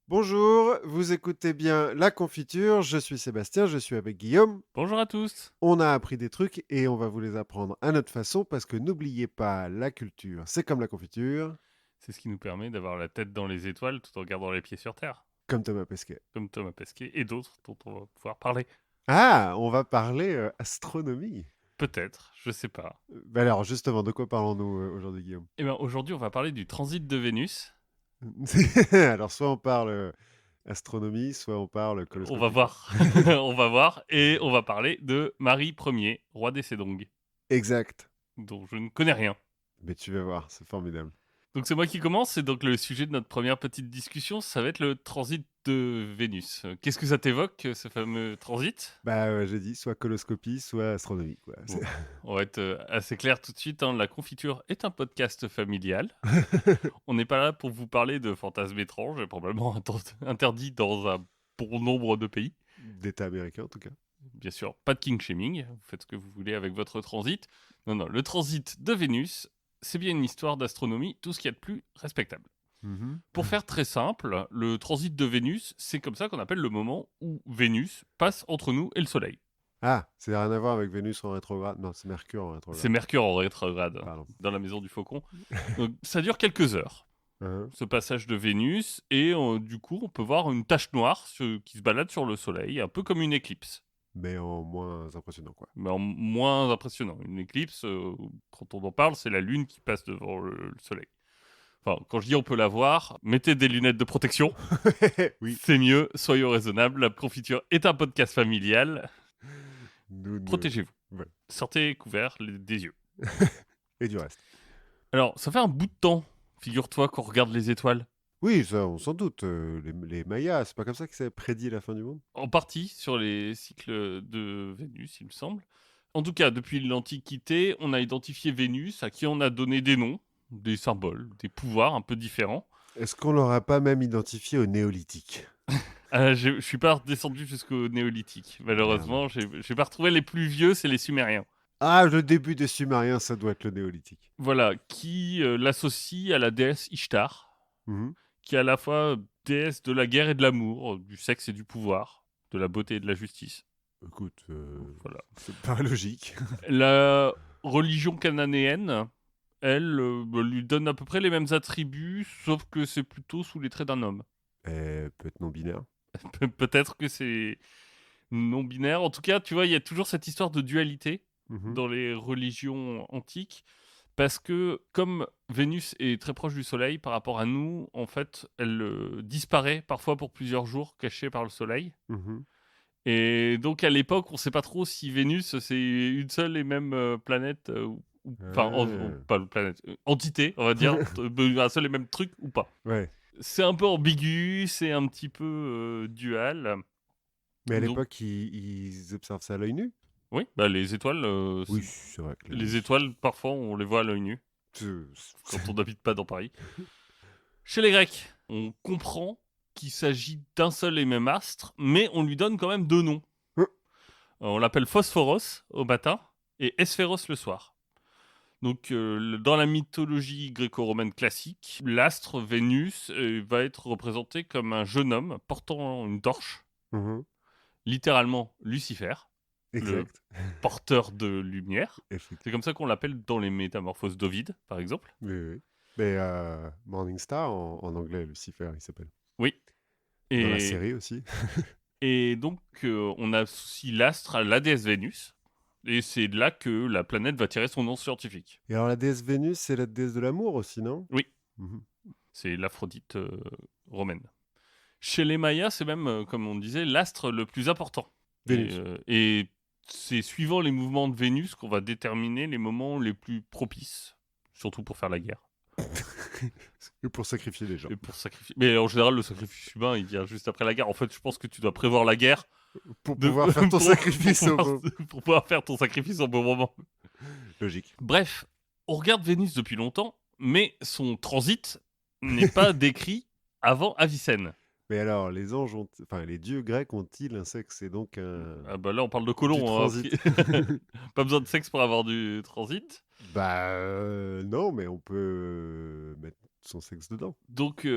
Bonjour, vous écoutez bien La Confiture, je suis Sébastien, je suis avec Guillaume. Bonjour à tous. On a appris des trucs et on va vous les apprendre à notre façon parce que n'oubliez pas, la culture, c'est comme la confiture, C'est ce qui nous permet d'avoir la tête dans les étoiles tout en gardant les pieds sur terre, comme Thomas Pesquet. comme Thomas Pesquet et d'autres dont on va pouvoir parler. Ah, on va parler astronomie. Peut-être, je sais pas. Alors justement, de quoi parlons-nous aujourd'hui, Guillaume? Eh bien, aujourd'hui, on va parler du transit de Vénus. Alors soit on parle astronomie, soit on parle On va coloscopie, quoi. voir. On va voir. Et on va parler de Marie Ier, roi des Sédong, Exact. dont je ne connais rien. Mais tu vas voir, c'est formidable. Donc c'est moi qui commence, et donc le sujet de notre première petite discussion, ça va être le transit de Vénus. Qu'est-ce que ça t'évoque, ce fameux transit? Bah j'ai dit soit coloscopie, soit astronomie, quoi. Bon, on va être assez clair tout de suite, hein. La confiture est un podcast familial. On n'est pas là pour vous parler de fantasmes étranges et probablement interdits dans un bon nombre de pays. D'État américain en tout cas. Bien sûr, pas de king shaming, vous faites ce que vous voulez avec votre transit. Non, non, le transit de Vénus, c'est bien une histoire d'astronomie, tout ce qu'il y a de plus respectable. Mhm. Pour faire très simple, le transit de Vénus, c'est comme ça qu'on appelle le moment où Vénus passe entre nous et le Soleil. Ah, c'est rien à voir avec Vénus en rétrograde. Non, c'est Mercure en C'est rétrograde. Mercure en rétrograde, Pardon. dans la maison du Faucon. Donc ça dure quelques heures, Hein. ce passage de Vénus, et du coup, on peut voir une tache noire qui se balade sur le Soleil, un peu comme une éclipse, Mais en moins impressionnant, quoi. mais en moins impressionnant. Une éclipse, quand on en parle, c'est la Lune qui passe devant le Soleil. Enfin, quand je dis on peut la voir, mettez des lunettes de protection, Oui, c'est mieux, soyons raisonnables, la confiture est un podcast familial, nous ne... protégez-vous, Ouais. sortez couverts des yeux. Et du reste. Alors, ça fait un bout de temps, figure-toi, qu'on regarde les étoiles. Oui, ça, on s'en doute. Les Mayas, c'est pas comme ça qu'ils avaient prédit la fin du monde? En partie sur les cycles de Vénus, il me semble. En tout cas, depuis l'Antiquité, on a identifié Vénus, à qui on a donné des noms, des symboles, des pouvoirs un peu différents. Est-ce qu'on l'aura pas même identifié au néolithique? Je suis pas descendu jusqu'au néolithique. Merde. Malheureusement, j'ai pas retrouvé les plus vieux, c'est les Sumériens. Ah, le début des Sumériens, ça doit être le néolithique. Voilà, qui l'associe à la déesse Ishtar, Mhm. qui est à la fois déesse de la guerre et de l'amour, du sexe et du pouvoir, de la beauté et de la justice. Écoute, Voilà. c'est pas logique. La religion cananéenne, elle, lui donne à peu près les mêmes attributs, sauf que c'est plutôt sous les traits d'un homme. Peut être non-binaire. Peut-être que c'est non-binaire. En tout cas, tu vois, il y a toujours cette histoire de dualité Mhm. dans les religions antiques, parce que comme Vénus est très proche du Soleil par rapport à nous, en fait, elle disparaît parfois pour plusieurs jours, cachée par le Soleil. Mhm. Et donc à l'époque, on ne sait pas trop si Vénus c'est une seule et même planète, enfin Ah. pas une planète, entité, on va dire, un seul et même truc ou pas. Ouais. C'est un peu ambigu, c'est un petit peu dual. Mais à Donc l'époque, ils observent ça à l'œil nu? oui, bah les étoiles, Oui, c'est vrai que la les nuit. étoiles parfois on les voit à l'œil nu C'est- quand on n'habite pas dans Paris. Chez les Grecs, on comprend qu'il s'agit d'un seul et même astre, mais on lui donne quand même deux noms. On l'appelle Phosphoros au matin et Hesphéros le soir. Donc, dans la mythologie gréco-romaine classique, l'astre Vénus va être représenté comme un jeune homme portant une torche, Mhm. littéralement Lucifer, le Exact. porteur de lumière. C'est Effectivement. comme ça qu'on l'appelle dans les Métamorphoses d'Ovide, par exemple. Oui, oui, oui. Mais Morningstar, en anglais, Lucifer, il s'appelle. Oui. Dans la Et, série aussi. et donc, on associe l'astre à la déesse Vénus. Et c'est là que la planète va tirer son nom scientifique. Et alors, la déesse Vénus, c'est la déesse de l'amour aussi, non? Oui, Mhm. c'est l'Aphrodite romaine. Chez les Mayas, c'est même, comme on disait, l'astre le plus important. Vénus. Et c'est suivant les mouvements de Vénus qu'on va déterminer les moments les plus propices, surtout pour faire la guerre Et pour sacrifier les gens. et pour sacrifier. Mais en général, le sacrifice humain, il vient juste après la guerre. En fait, je pense que tu dois prévoir la guerre Pour de... pouvoir faire ton pour sacrifice au pouvoir... beau. pour pouvoir faire ton sacrifice au bon moment. Logique. Bref, on regarde Vénus depuis longtemps, mais son transit n'est pas décrit avant Avicenne. Mais alors, les anges ont... Enfin, les dieux grecs ont-ils un sexe et donc Ah bah là, on parle de du colon, hein, transit? pas besoin de sexe pour avoir du transit. Bah non, mais on peut mettre son sexe dedans. Donc,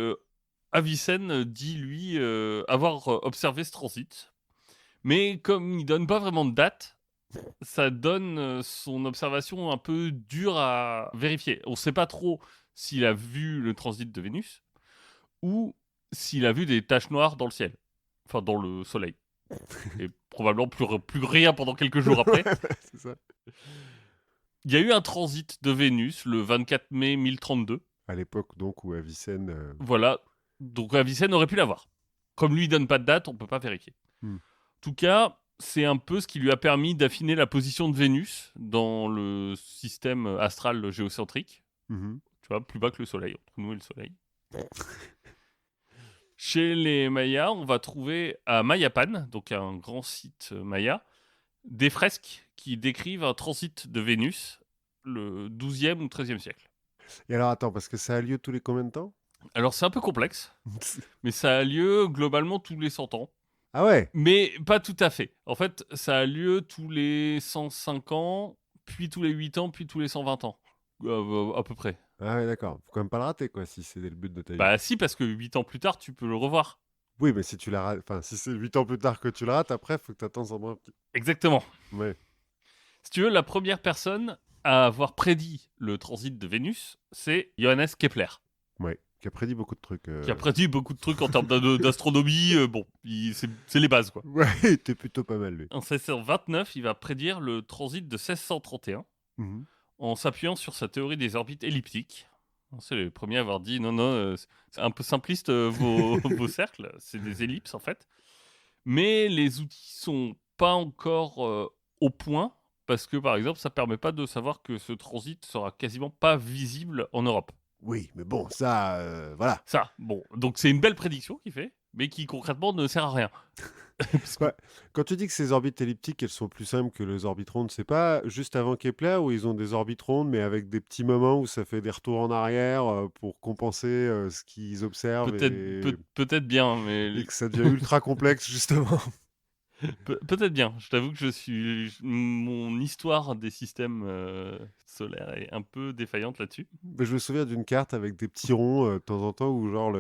Avicenne dit, lui, avoir observé ce transit. Mais comme il donne pas vraiment de date, ça donne son observation un peu dure à vérifier. On ne sait pas trop s'il a vu le transit de Vénus ou s'il a vu des taches noires dans le ciel, enfin dans le soleil. Et probablement plus rien pendant quelques jours après. Ouais, c'est ça. Il y a eu un transit de Vénus le 24 mai 1032. À l'époque, donc, où Avicenne... Voilà, donc Avicenne aurait pu l'avoir. Comme lui, il donne pas de date, on peut pas vérifier. Hmm. En tout cas, c'est un peu ce qui lui a permis d'affiner la position de Vénus dans le système astral géocentrique. Mhm. Tu vois, plus bas que le Soleil, entre nous et le Soleil. Chez les Mayas, on va trouver à Mayapan, donc un grand site maya, des fresques qui décrivent un transit de Vénus le 12e ou 13e siècle. Et alors, attends, parce que ça a lieu tous les combien de temps? Alors c'est un peu complexe, mais ça a lieu globalement tous les 100 ans. Ah ouais? Mais pas tout à fait. En fait, ça a lieu tous les 105 ans, puis tous les 8 ans, puis tous les 120 ans. À peu près. Ah ouais, d'accord. Faut quand même pas le rater, quoi, si c'est le but de ta vie. Bah si, parce que 8 ans plus tard, tu peux le revoir. Oui, mais si tu la rates... Enfin, si c'est 8 ans plus tard que tu le rates, après, faut que tu attends un petit... Exactement. Ouais. Si tu veux, la première personne à avoir prédit le transit de Vénus, c'est Johannes Kepler, Ouais. Qui a prédit beaucoup de trucs. qui a prédit beaucoup de trucs en termes d'astronomie. Bon, c'est les bases, quoi. Ouais, il était plutôt pas mal, lui. En 1629, il va prédire le transit de 1631 Mhm. en s'appuyant sur sa théorie des orbites elliptiques. C'est les premiers à avoir dit non, non, c'est un peu simpliste vos cercles, c'est des ellipses en fait. Mais les outils sont pas encore au point parce que par exemple, ça permet pas de savoir que ce transit sera quasiment pas visible en Europe. Oui, mais bon, ça, voilà. Ça, bon, donc c'est une belle prédiction qu'il fait, mais qui concrètement ne sert à rien. Parce que Ouais. Quand tu dis que ces orbites elliptiques, elles sont plus simples que les orbites rondes, c'est pas juste avant Kepler où ils ont des orbites rondes, mais avec des petits moments où ça fait des retours en arrière pour compenser ce qu'ils observent peut-être bien, et mais que ça devient ultra complexe, justement. Peut-être bien. Je t'avoue que mon histoire des systèmes solaires est un peu défaillante là-dessus. Mais je me souviens d'une carte avec des petits ronds de temps en temps où, genre,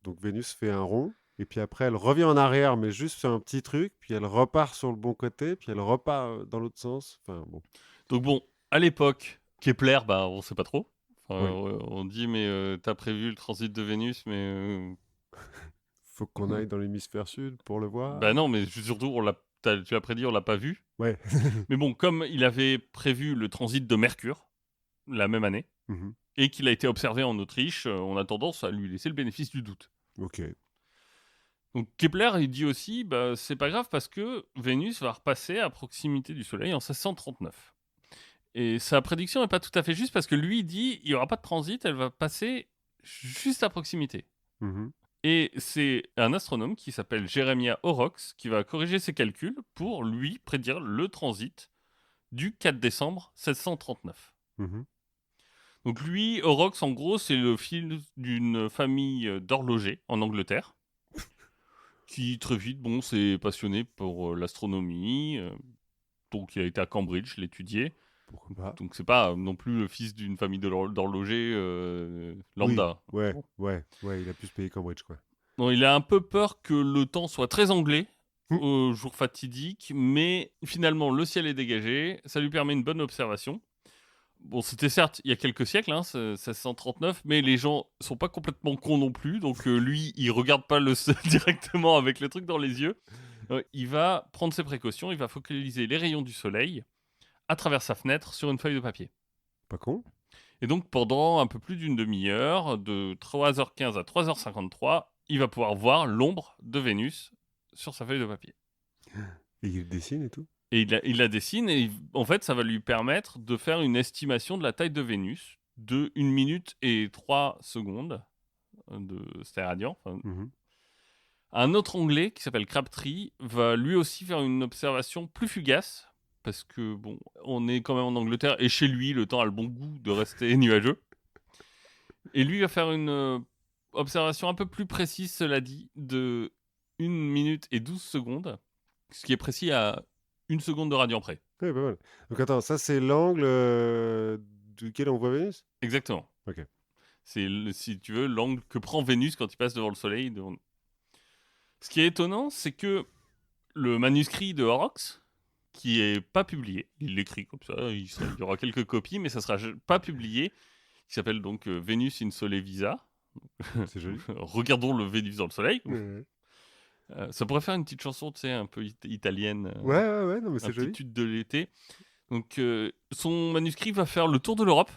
donc Vénus fait un rond, et puis après, elle revient en arrière, mais juste sur un petit truc, puis elle repart sur le bon côté, puis elle repart dans l'autre sens. Enfin, bon. Donc bon, à l'époque, Kepler, bah on sait pas trop. Enfin, Oui. on dit mais t'as prévu le transit de Vénus, mais Faut qu'on aille dans l'hémisphère sud pour le voir. bah non, mais surtout tu l'as prédit, on l'a pas vu. Ouais. Mais bon, comme il avait prévu le transit de Mercure la même année Mhm. et qu'il a été observé en Autriche, on a tendance à lui laisser le bénéfice du doute. Ok. Donc Kepler, il dit aussi, bah, c'est pas grave parce que Vénus va repasser à proximité du Soleil en 1639. Et sa prédiction n'est pas tout à fait juste parce que lui, il dit, il n'y aura pas de transit, elle va passer juste à proximité. Mhm. Et c'est un astronome qui s'appelle Jeremiah Horrocks qui va corriger ses calculs pour lui prédire le transit du 4 décembre 1639. Mhm. Donc lui, Horrocks, en gros, c'est le fils d'une famille d'horlogers en Angleterre qui très vite, bon, s'est passionné pour l'astronomie. Donc il a été à Cambridge l'étudier. Pourquoi pas? Donc c'est pas non plus le fils d'une famille d'horlogers Oui. lambda. Ouais. Bon. Ouais. Ouais. Il a pu se payer Cambridge, quoi. Bon, il a un peu peur que le temps soit très anglais Mhm. au jour fatidique, mais finalement le ciel est dégagé, ça lui permet une bonne observation. Bon, c'était certes il y a quelques siècles, 1639, mais les gens sont pas complètement cons non plus, donc lui, il regarde pas le ciel directement avec le truc dans les yeux. Il va prendre ses précautions, il va focaliser les rayons du soleil à travers sa fenêtre sur une feuille de papier. Pas con. Et donc pendant un peu plus d'une demi-heure, de 3h15 à 3h53, il va pouvoir voir l'ombre de Vénus sur sa feuille de papier. Et il dessine et tout. Et il la dessine et en fait ça va lui permettre de faire une estimation de la taille de Vénus de 1 minute et 3 secondes de stéradian. Enfin, Mhm. un autre Anglais qui s'appelle Crabtree va lui aussi faire une observation plus fugace parce que bon, on est quand même en Angleterre et chez lui le temps a le bon goût de rester nuageux. Et lui va faire une observation un peu plus précise, cela dit, de 1 minute et 12 secondes, ce qui est précis à 1 seconde de radian près. Ouais, pas mal. Donc attends, ça c'est l'angle duquel on voit Vénus? Exactement. Ok. C'est, si tu veux, l'angle que prend Vénus quand il passe devant le Soleil. Ce qui est étonnant, c'est que le manuscrit de Horrocks, qui est pas publié, il l'écrit comme ça, il y aura quelques copies, mais ça sera pas publié, qui s'appelle donc Vénus in Sole Visa. C'est joli. Regardons le Vénus dans le Soleil. Ouais, Ça pourrait faire une petite chanson, tu sais, un peu italienne. ouais, non, mais Un c'est petit joli. étude de l'été. Donc, son manuscrit va faire le tour de l'Europe.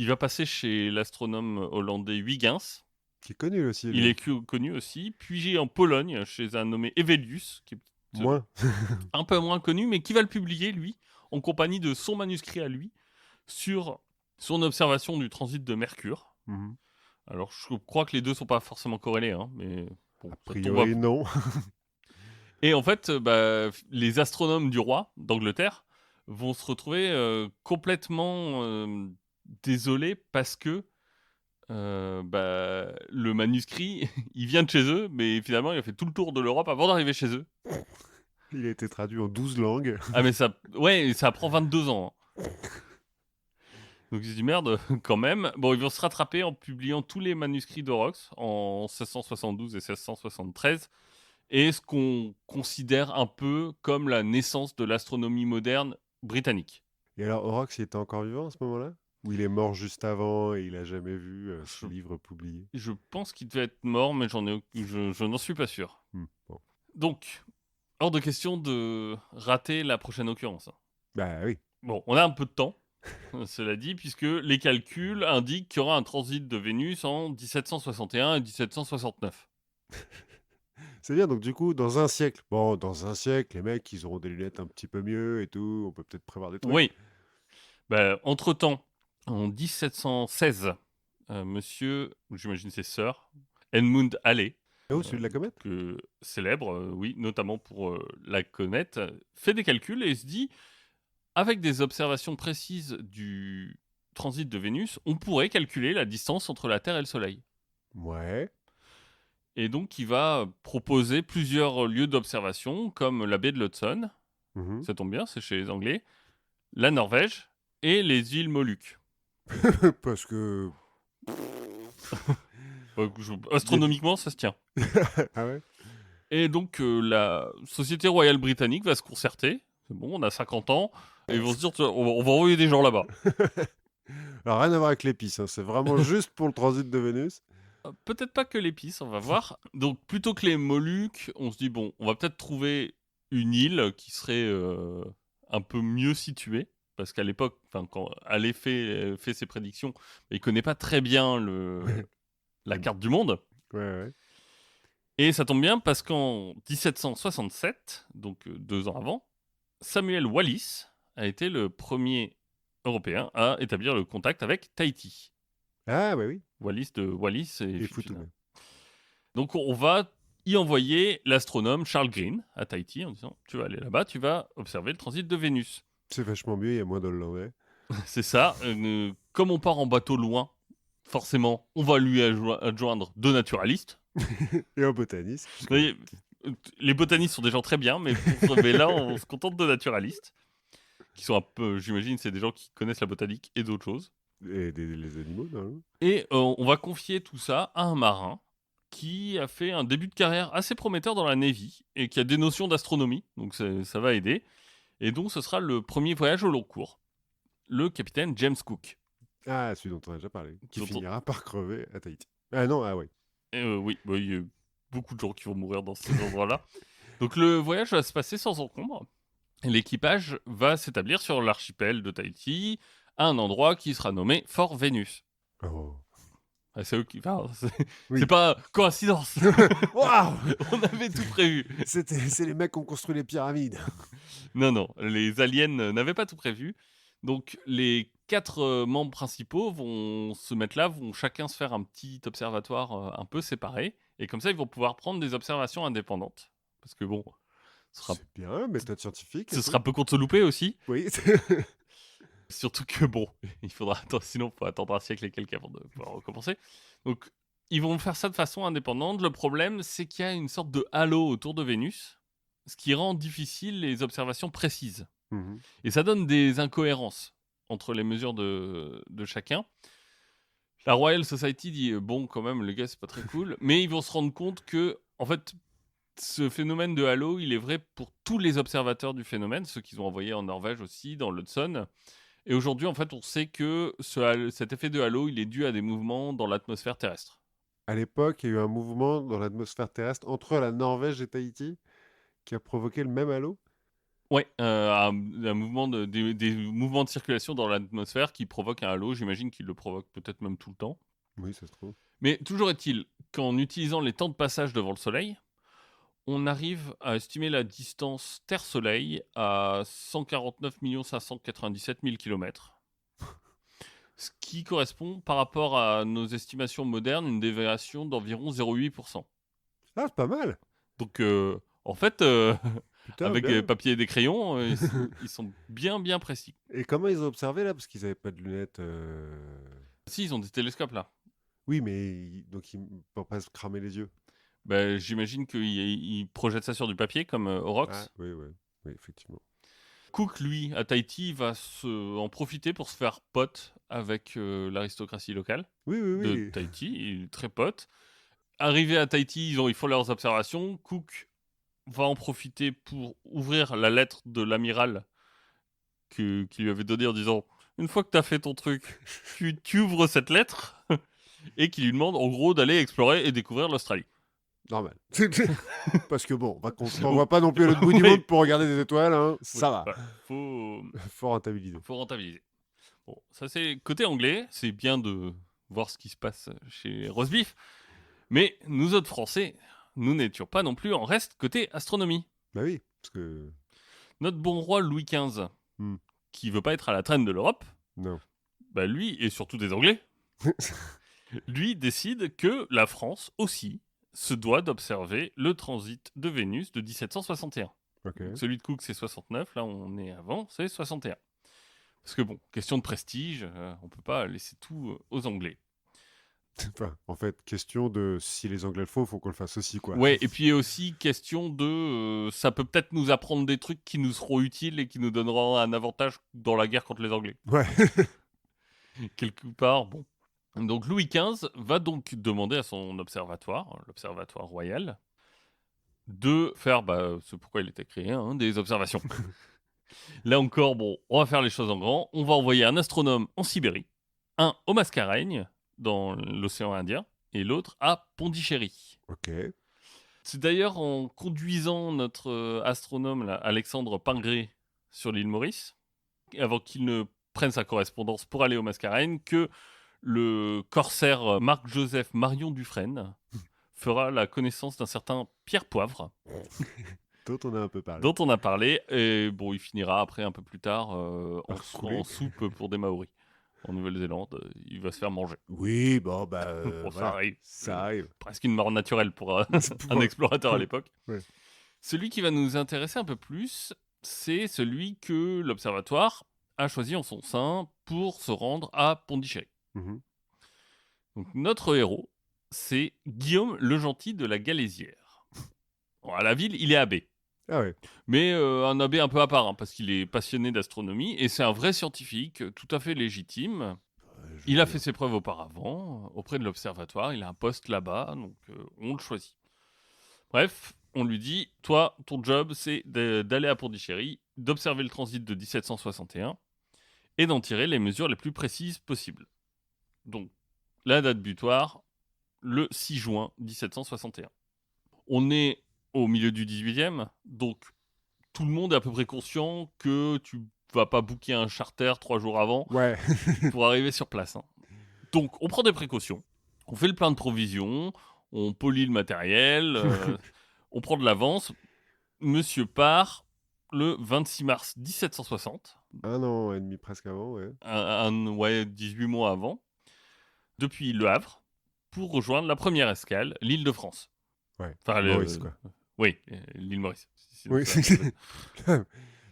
Il va passer chez l'astronome hollandais Huygens. Qui est connu aussi. Il Lui. est connu aussi. Puis en Pologne, chez un nommé Evelius, qui est Moins. un peu moins connu, mais qui va le publier, lui, en compagnie de son manuscrit à lui, sur son observation du transit de Mercure. Mhm. Alors, je crois que les deux sont pas forcément corrélés, hein, mais bon, A ça tombe priori, non. Et en fait, les astronomes du roi d'Angleterre vont se retrouver complètement désolés parce que le manuscrit, il vient de chez eux, mais finalement, il a fait tout le tour de l'Europe avant d'arriver chez eux. Il a été traduit en 12 langues. Ah, mais ça prend 22 ans. Hein. Donc ils se disent merde, quand même. Bon, ils vont se rattraper en publiant tous les manuscrits d'Horrocks en 1672 et 1673. Et ce qu'on considère un peu comme la naissance de l'astronomie moderne britannique. Et alors, Horrocks, il était encore vivant à ce moment-là? Ou il est mort juste avant et il a jamais vu ce Je, livre publié? je pense qu'il devait être mort, mais je n'en suis pas sûr. Bon. Donc, hors de question de rater la prochaine occurrence. Bah oui. Bon, on a un peu de temps, cela dit, puisque les calculs indiquent qu'il y aura un transit de Vénus en 1761 et 1769. C'est bien, donc du coup, dans un siècle. Bon, dans un siècle, les mecs, ils auront des lunettes un petit peu mieux et tout. On peut peut-être prévoir des trucs. Oui. Entre-temps, en 1716, monsieur, j'imagine c'est sœur, Edmund Halley, Oh, celui de la comète? célèbre, oui, notamment pour la comète, fait des calculs et se dit, avec des observations précises du transit de Vénus, on pourrait calculer la distance entre la Terre et le Soleil. Ouais. Et donc, il va proposer plusieurs lieux d'observation, comme la baie de l'Hudson, Mhm. ça tombe bien, c'est chez les Anglais, la Norvège et les îles Moluques. Parce que. Astronomiquement, ça se tient. Ah ouais? Et donc, la Société royale britannique va se concerter. C'est bon, on a 50 ans. Et ils vont se dire, on va envoyer des gens là-bas. Alors, rien à voir avec l'épice, hein. C'est vraiment juste pour le transit de Vénus. Peut-être pas que l'épice, on va voir. Donc, plutôt que les Moluques, on se dit, bon, on va peut-être trouver une île qui serait un peu mieux située. Parce qu'à l'époque, quand Halley fait ses prédictions, il connaît pas très bien la carte du monde. Ouais, ouais. Et ça tombe bien parce qu'en 1767, donc 2 ans avant, Samuel Wallis a été le premier Européen à établir le contact avec Tahiti. Ah, bah oui. Wallis de Wallis et Et Futuna. Futuna. Donc on va y envoyer l'astronome Charles Green à Tahiti en disant tu vas aller là-bas, tu vas observer le transit de Vénus. C'est vachement mieux, il y a moins d'hollandais. C'est ça. Comme on part en bateau loin, forcément, on va lui adjoindre deux naturalistes. Et un botaniste. Vous voyez, les botanistes sont des gens très bien, mais là, on se contente de naturalistes, qui sont un peu, j'imagine, c'est des gens qui connaissent la botanique et d'autres choses. Et les animaux, non? Et on va confier tout ça à un marin qui a fait un début de carrière assez prometteur dans la Navy et qui a des notions d'astronomie, donc ça va aider. Et donc, ce sera le premier voyage au long cours, le capitaine James Cook. Ah, celui dont on a déjà parlé. Qui Dont on- finira par crever à Tahiti. Ah non, ah ouais. Oui, il y a beaucoup de gens qui vont mourir dans ces endroits-là. Donc le voyage va se passer sans encombre. Et l'équipage va s'établir sur l'archipel de Tahiti, à un endroit qui sera nommé Fort Vénus. Oh. Ah, c'est eux qui... Oui. c'est pas coïncidence. Waouh! On avait tout prévu. C'est les mecs qui ont construit les pyramides. Non, les aliens n'avaient pas tout prévu. Donc les 4 membres principaux vont se mettre là, vont chacun se faire un petit observatoire un peu séparé. Et comme ça, ils vont pouvoir prendre des observations indépendantes. Parce que bon, C'est bien, méthode scientifique. ce sera peu con de se louper aussi. Oui. Surtout que bon, il faudra attendre, sinon il faut attendre un siècle et quelques avant de pouvoir recommencer. Donc ils vont faire ça de façon indépendante. Le problème, c'est qu'il y a une sorte de halo autour de Vénus, ce qui rend difficile les observations précises. Mhm. Et ça donne des incohérences entre les mesures de chacun. La Royal Society dit bon, quand même, les gars, c'est pas très cool. Mais ils vont se rendre compte que, en fait, ce phénomène de halo, il est vrai pour tous les observateurs du phénomène, ceux qu'ils ont envoyés en Norvège aussi, dans l'Hudson. Et aujourd'hui, en fait, on sait que cet effet de halo, il est dû à des mouvements dans l'atmosphère terrestre. À l'époque, il y a eu un mouvement dans l'atmosphère terrestre entre la Norvège et Tahiti qui a provoqué le même halo. Ouais, un mouvement des mouvements de circulation dans l'atmosphère qui provoquent un halo. J'imagine qu'ils le provoquent peut-être même tout le temps. Oui, ça se trouve. Mais toujours est-il qu'en utilisant les temps de passage devant le Soleil, on arrive à estimer la distance Terre-Soleil à 149 597 000 km. Ce qui correspond, par rapport à nos estimations modernes, une déviation d'environ 0,8%. Ah, c'est pas mal. Donc, en fait, Putain, avec bien. des papiers et des crayons, ils sont bien, bien précis. Et comment ils ont observé là? Parce qu'ils n'avaient pas de lunettes. Si, ils ont des télescopes là. Oui, mais donc ils ne peuvent pas se cramer les yeux. Ben, j'imagine qu'ils projettent ça sur du papier, comme Orox. Ah, oui, oui, oui, effectivement. Cook, lui, à Tahiti, va en profiter pour se faire pote avec l'aristocratie locale Oui, oui, de oui. Tahiti. Il est très pote. Arrivé à Tahiti, ils font leurs observations. Cook va en profiter pour ouvrir la lettre de l'amiral qui lui avait donnée en disant « Une fois que tu as fait ton truc, tu ouvres cette lettre » et qui lui demande en gros d'aller explorer et découvrir l'Australie. Normal. Parce que bon, on s'envoie pas non plus à l'autre bout du Oui. monde pour regarder des étoiles, hein. Ça va. Ouais, faut Fort faut rentabiliser. Bon, ça c'est côté anglais, c'est bien de voir ce qui se passe chez Roastbeef, mais nous autres Français, nous n'étions pas non plus en reste côté astronomie. Bah oui, parce que... Notre bon roi Louis XV, Hmm. qui veut pas être à la traîne de l'Europe, Non. bah lui, et surtout des Anglais, lui décide que la France aussi se doit d'observer le transit de Vénus de 1761. Ok. Donc, celui de Cook c'est 69, là on est avant, c'est 61. Parce que bon, question de prestige, on peut pas laisser tout aux Anglais. Enfin, en fait, question de si les Anglais le font, faut qu'on le fasse aussi, quoi. Ouais, et puis aussi question de... ça peut peut-être nous apprendre des trucs qui nous seront utiles et qui nous donneront un avantage dans la guerre contre les Anglais. Ouais. Quelque part, bon. Donc Louis XV va donc demander à son observatoire, l'observatoire royal, de faire, ce pourquoi il était créé, hein, des observations. Là encore, bon, on va faire les choses en grand. On va envoyer un astronome en Sibérie, un au Mascareigne, dans l'océan Indien, et l'autre à Pondichéry. Ok. C'est d'ailleurs en conduisant notre astronome, là, Alexandre Pingré, sur l'île Maurice, avant qu'il ne prenne sa correspondance pour aller au Mascareigne, que le corsaire Marc-Joseph Marion Dufresne fera la connaissance d'un certain Pierre Poivre, Dont on a un peu parlé. dont on a parlé, et bon, il finira après, un peu plus tard, Par couler. en soupe pour des Maoris. En Nouvelle-Zélande, il va se faire manger. Oui, bon, bah... Bon, ça voilà. arrive. Ça arrive. Presque une mort naturelle pour un Ouais. explorateur à l'époque. Ouais. Celui qui va nous intéresser un peu plus, c'est celui que l'observatoire a choisi en son sein pour se rendre à Pondichéry. Mhm. Donc notre héros, c'est Guillaume le Gentil de la Galésière. Bon, à la ville, il est abbé. Ah ouais. Mais un abbé un peu à part, hein, parce qu'il est passionné d'astronomie, et c'est un vrai scientifique, tout à fait légitime. Il a fait ses preuves auparavant, auprès de l'observatoire, il a un poste là-bas, donc on le choisit. Bref, on lui dit, toi, ton job, c'est d'aller à Pondichéry, d'observer le transit de 1761, et d'en tirer les mesures les plus précises possibles. Donc, la date butoir, le 6 juin 1761. On est au milieu du 18e, donc tout le monde est à peu près conscient que tu vas pas booker un charter 3 jours avant Ouais. pour arriver sur place. Hein. Donc, on prend des précautions, on fait le plein de provisions, on polie le matériel, on prend de l'avance. Monsieur part le 26 mars 1760. Un an et demi presque avant, ouais. 18 mois avant, depuis Le Havre, pour rejoindre la première escale, l'île de France. Ouais. Enfin, Maurice, quoi. Oui, l'île Maurice. Oui.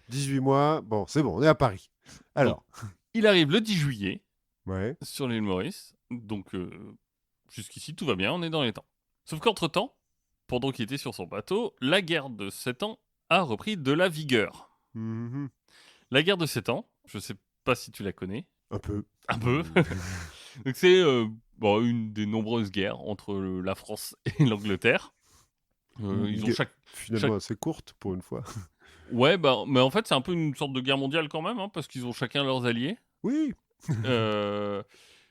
18 mois, bon, c'est bon, on est à Paris. Alors. Donc, il arrive le 10 juillet Ouais. sur l'île Maurice. Donc, jusqu'ici, tout va bien, on est dans les temps. Sauf qu'entre-temps, pendant qu'il était sur son bateau, la guerre de 7 ans a repris de la vigueur. Mhm. La guerre de 7 ans, je sais pas si tu la connais. Un peu. Un peu. Donc c'est Bon, une des nombreuses guerres entre la France et l'Angleterre. Ils ont chaque... Finalement assez courte pour une fois. Ouais, bah, mais en fait, c'est un peu une sorte de guerre mondiale quand même, hein, parce qu'ils ont chacun leurs alliés. Oui.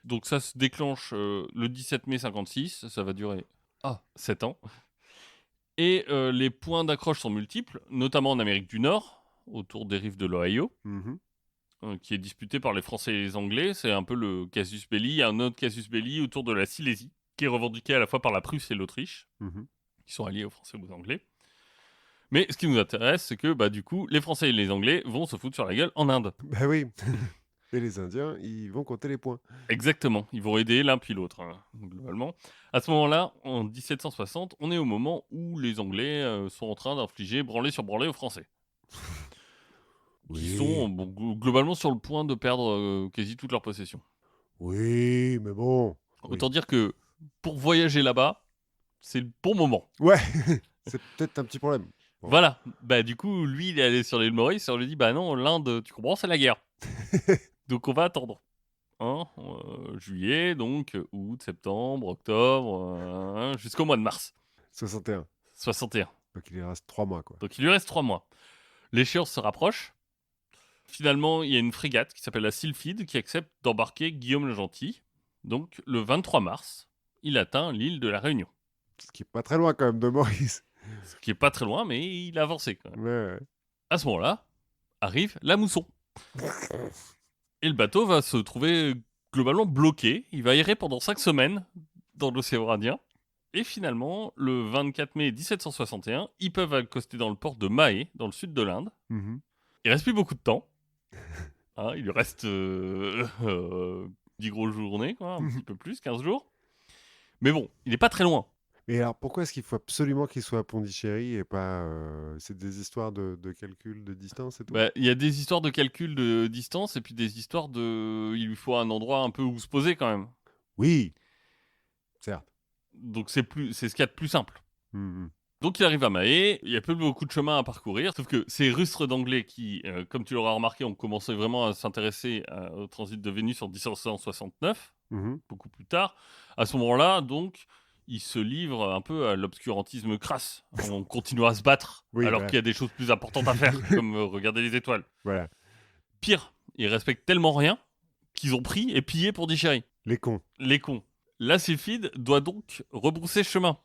Donc ça se déclenche le 17 mai 56, ça va durer 7 ans. Et les points d'accroche sont multiples, notamment en Amérique du Nord, autour des rives de l'Ohio, qui est disputé par les Français et les Anglais. C'est un peu le casus belli. Il y a un autre casus belli autour de la Silésie, qui est revendiqué à la fois par la Prusse et l'Autriche, qui sont alliés aux Français et aux Anglais. Mais ce qui nous intéresse, c'est que du coup, les Français et les Anglais vont se foutre sur la gueule en Inde. Bah oui. Et les Indiens, ils vont compter les points. Exactement, ils vont aider l'un puis l'autre, hein, globalement. À ce moment-là, en 1760, on est au moment où les Anglais sont en train d'infliger branlée sur branlée aux Français. Qui sont globalement sur le point de perdre quasi toute leur possession. Oui, mais bon. Autant dire que pour voyager là-bas, c'est le bon moment. Ouais, c'est peut-être un petit problème. Bon. Voilà, du coup, lui, il est allé sur l'île Maurice et on lui dit, non, l'Inde, tu comprends, c'est la guerre. Donc on va attendre. Juillet, donc août, septembre, octobre, jusqu'au mois de mars. 61. 61. Donc il lui reste 3 mois, quoi. Donc il lui reste 3 mois. L'échéance se rapproche. Finalement, il y a une frégate qui s'appelle la Sylphide qui accepte d'embarquer Guillaume le Gentil. Donc le 23 mars, il atteint l'île de la Réunion. Ce qui est pas très loin quand même de Maurice. Ce qui est pas très loin, mais il a avancé quand même. Ouais. À ce moment-là, arrive la mousson. Et le bateau va se trouver globalement bloqué. Il va errer pendant 5 semaines dans l'océan Indien. Et finalement, le 24 mai 1761, ils peuvent accoster dans le port de Mahé, dans le sud de l'Inde. Il reste plus beaucoup de temps. Il lui reste 10 grosses journées, quoi, un petit peu plus, 15 jours. Mais bon, il n'est pas très loin. Et alors, pourquoi est-ce qu'il faut absolument qu'il soit à Pondichéry et pas... c'est des histoires de calcul de distance et tout? Il y a des histoires de calcul de distance et puis des histoires de... Il lui faut un endroit un peu où se poser quand même. Oui, certes. Donc c'est ce qu'il y a de plus simple. Donc il arrive à Mahé, il y a peu beaucoup de chemin à parcourir, sauf que ces rustres d'anglais qui, comme tu l'auras remarqué, ont commencé vraiment à s'intéresser au transit de Vénus en 1769, beaucoup plus tard. À ce moment-là, donc, ils se livrent un peu à l'obscurantisme crasse. On continue à se battre, alors qu'il y a des choses plus importantes à faire, comme regarder les étoiles. Voilà. Pire, ils respectent tellement rien qu'ils ont pris et pillé Pondichéry. Les cons. Les cons. La Sylphide doit donc rebrousser chemin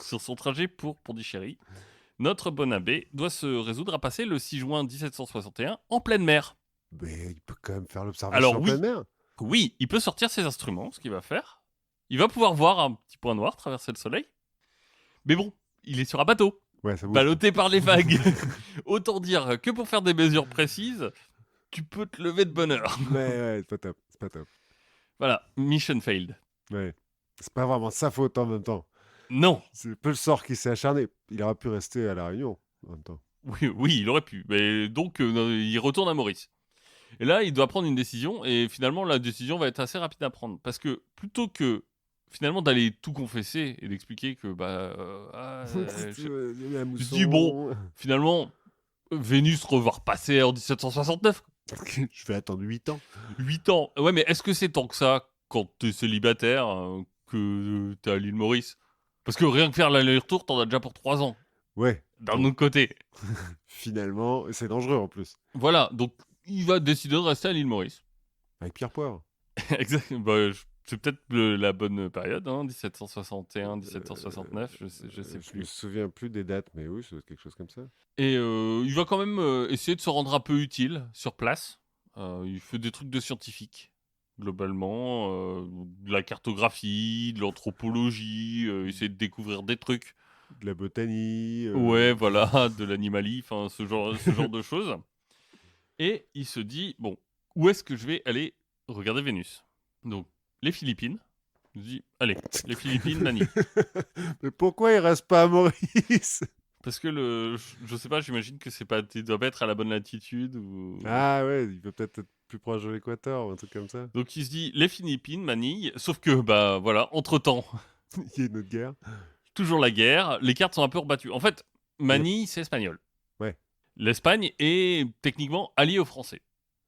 sur son trajet pour Pondichéry. Notre bon abbé doit se résoudre à passer le 6 juin 1761 en pleine mer. Mais il peut quand même faire l'observation en pleine mer. Oui, il peut sortir ses instruments, ce qu'il va faire. Il va pouvoir voir un petit point noir traverser le soleil. Mais bon, il est sur un bateau, ballotté par les vagues. Autant dire que pour faire des mesures précises, tu peux te lever de bonne heure. Ouais, c'est pas top. Voilà, mission failed. Ouais, c'est pas vraiment sa faute en même temps. Non. C'est un peu le sort qui s'est acharné. Il aurait pu rester à La Réunion en même temps. Oui, il aurait pu. Mais donc, il retourne à Maurice. Et là, il doit prendre une décision. Et finalement, la décision va être assez rapide à prendre. Parce que plutôt que, finalement, d'aller tout confesser et d'expliquer que, je dis, bon, finalement, Vénus va repasser en 1769. Je vais attendre 8 ans. 8 ans. Ouais, mais est-ce que c'est tant que ça, quand t'es célibataire, que t'es à l'île Maurice? Parce que rien que faire l'aller-retour, t'en as déjà pour 3 ans. Ouais. D'un autre côté. Finalement, c'est dangereux en plus. Voilà, donc il va décider de rester à l'île Maurice. Avec Pierre Poivre. Exactement. C'est peut-être la bonne période, 1761, 1769, je sais plus. Je me souviens plus des dates, mais oui, c'est quelque chose comme ça. Et il va quand même essayer de se rendre un peu utile sur place. Il fait des trucs de scientifique, globalement, de la cartographie, de l'anthropologie, essayer de découvrir des trucs. De la botanie. Ouais, voilà, de l'animalie, enfin ce genre de choses. Et il se dit, bon, où est-ce que je vais aller regarder Vénus? Donc, les Philippines. Il se dit, allez, les Philippines, Manille. Mais pourquoi il reste pas à Maurice? Parce que je sais pas, j'imagine que il doit pas être à la bonne latitude ou... Ah ouais, il peut peut-être être plus proche de l'équateur ou un truc comme ça. Donc il se dit, les Philippines, Manille, sauf que, voilà, entre-temps... Il y a une autre guerre. Toujours la guerre, les cartes sont un peu rebattues. En fait, Manille, c'est espagnol. Ouais. L'Espagne est techniquement alliée aux Français.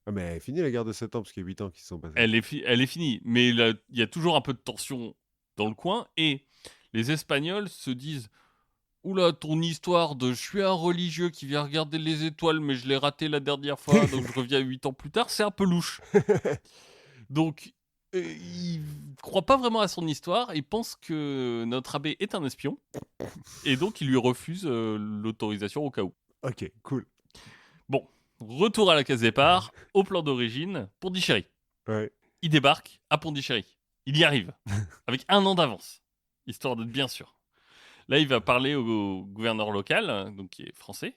Ah, mais elle est finie la guerre de 7 ans, parce qu'il y a 8 ans qui se sont passés. Elle est finie, mais il y a toujours un peu de tension dans le coin, et les Espagnols se disent « Oula, ton histoire de je suis un religieux qui vient regarder les étoiles, mais je l'ai raté la dernière fois, donc je reviens 8 ans plus tard », c'est un peu louche. Donc, il croit pas vraiment à son histoire, il pense que notre abbé est un espion, et donc il lui refuse l'autorisation au cas où. Ok, cool. Bon, retour à la case départ, au plan d'origine, Pondichéry. Ouais. Il débarque à Pondichéry. Il y arrive, avec 1 an d'avance, histoire d'être bien sûr. Là, il va parler au gouverneur local, donc qui est français,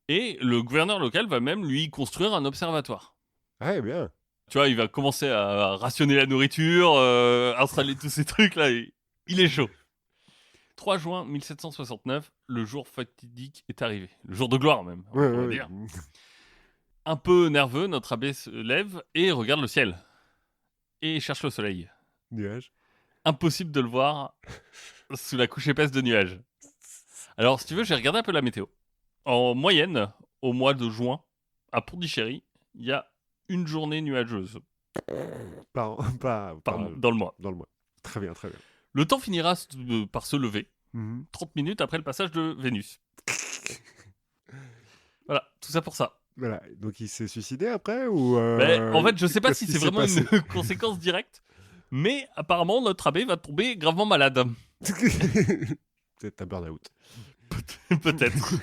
et le gouverneur local va même lui construire un observatoire. Ouais, bien. Tu vois, il va commencer à rationner la nourriture, installer tous ces trucs-là, et il est chaud. 3 juin 1769, le jour fatidique est arrivé. Le jour de gloire même, on Ouais, pourrait ouais, dire. ouais. Un peu nerveux, notre abbé se lève et regarde le ciel. Et cherche le soleil. Nuage. Impossible de le voir sous la couche épaisse de nuages. Alors, si tu veux, j'ai regardé un peu la météo. En moyenne, au mois de juin, à Pondichéry, il y a une journée nuageuse dans le mois. Dans le mois. Très bien, très bien. Le temps finira par se lever, Mhm. 30 minutes après le passage de Vénus. Voilà, tout ça pour ça. Voilà. Donc il s'est suicidé après ou En fait, je sais pas qu'est-ce si qui c'est s'est vraiment passé une conséquence directe, mais apparemment, notre abbé va tomber gravement malade. C'est un burn-out. Peut-être.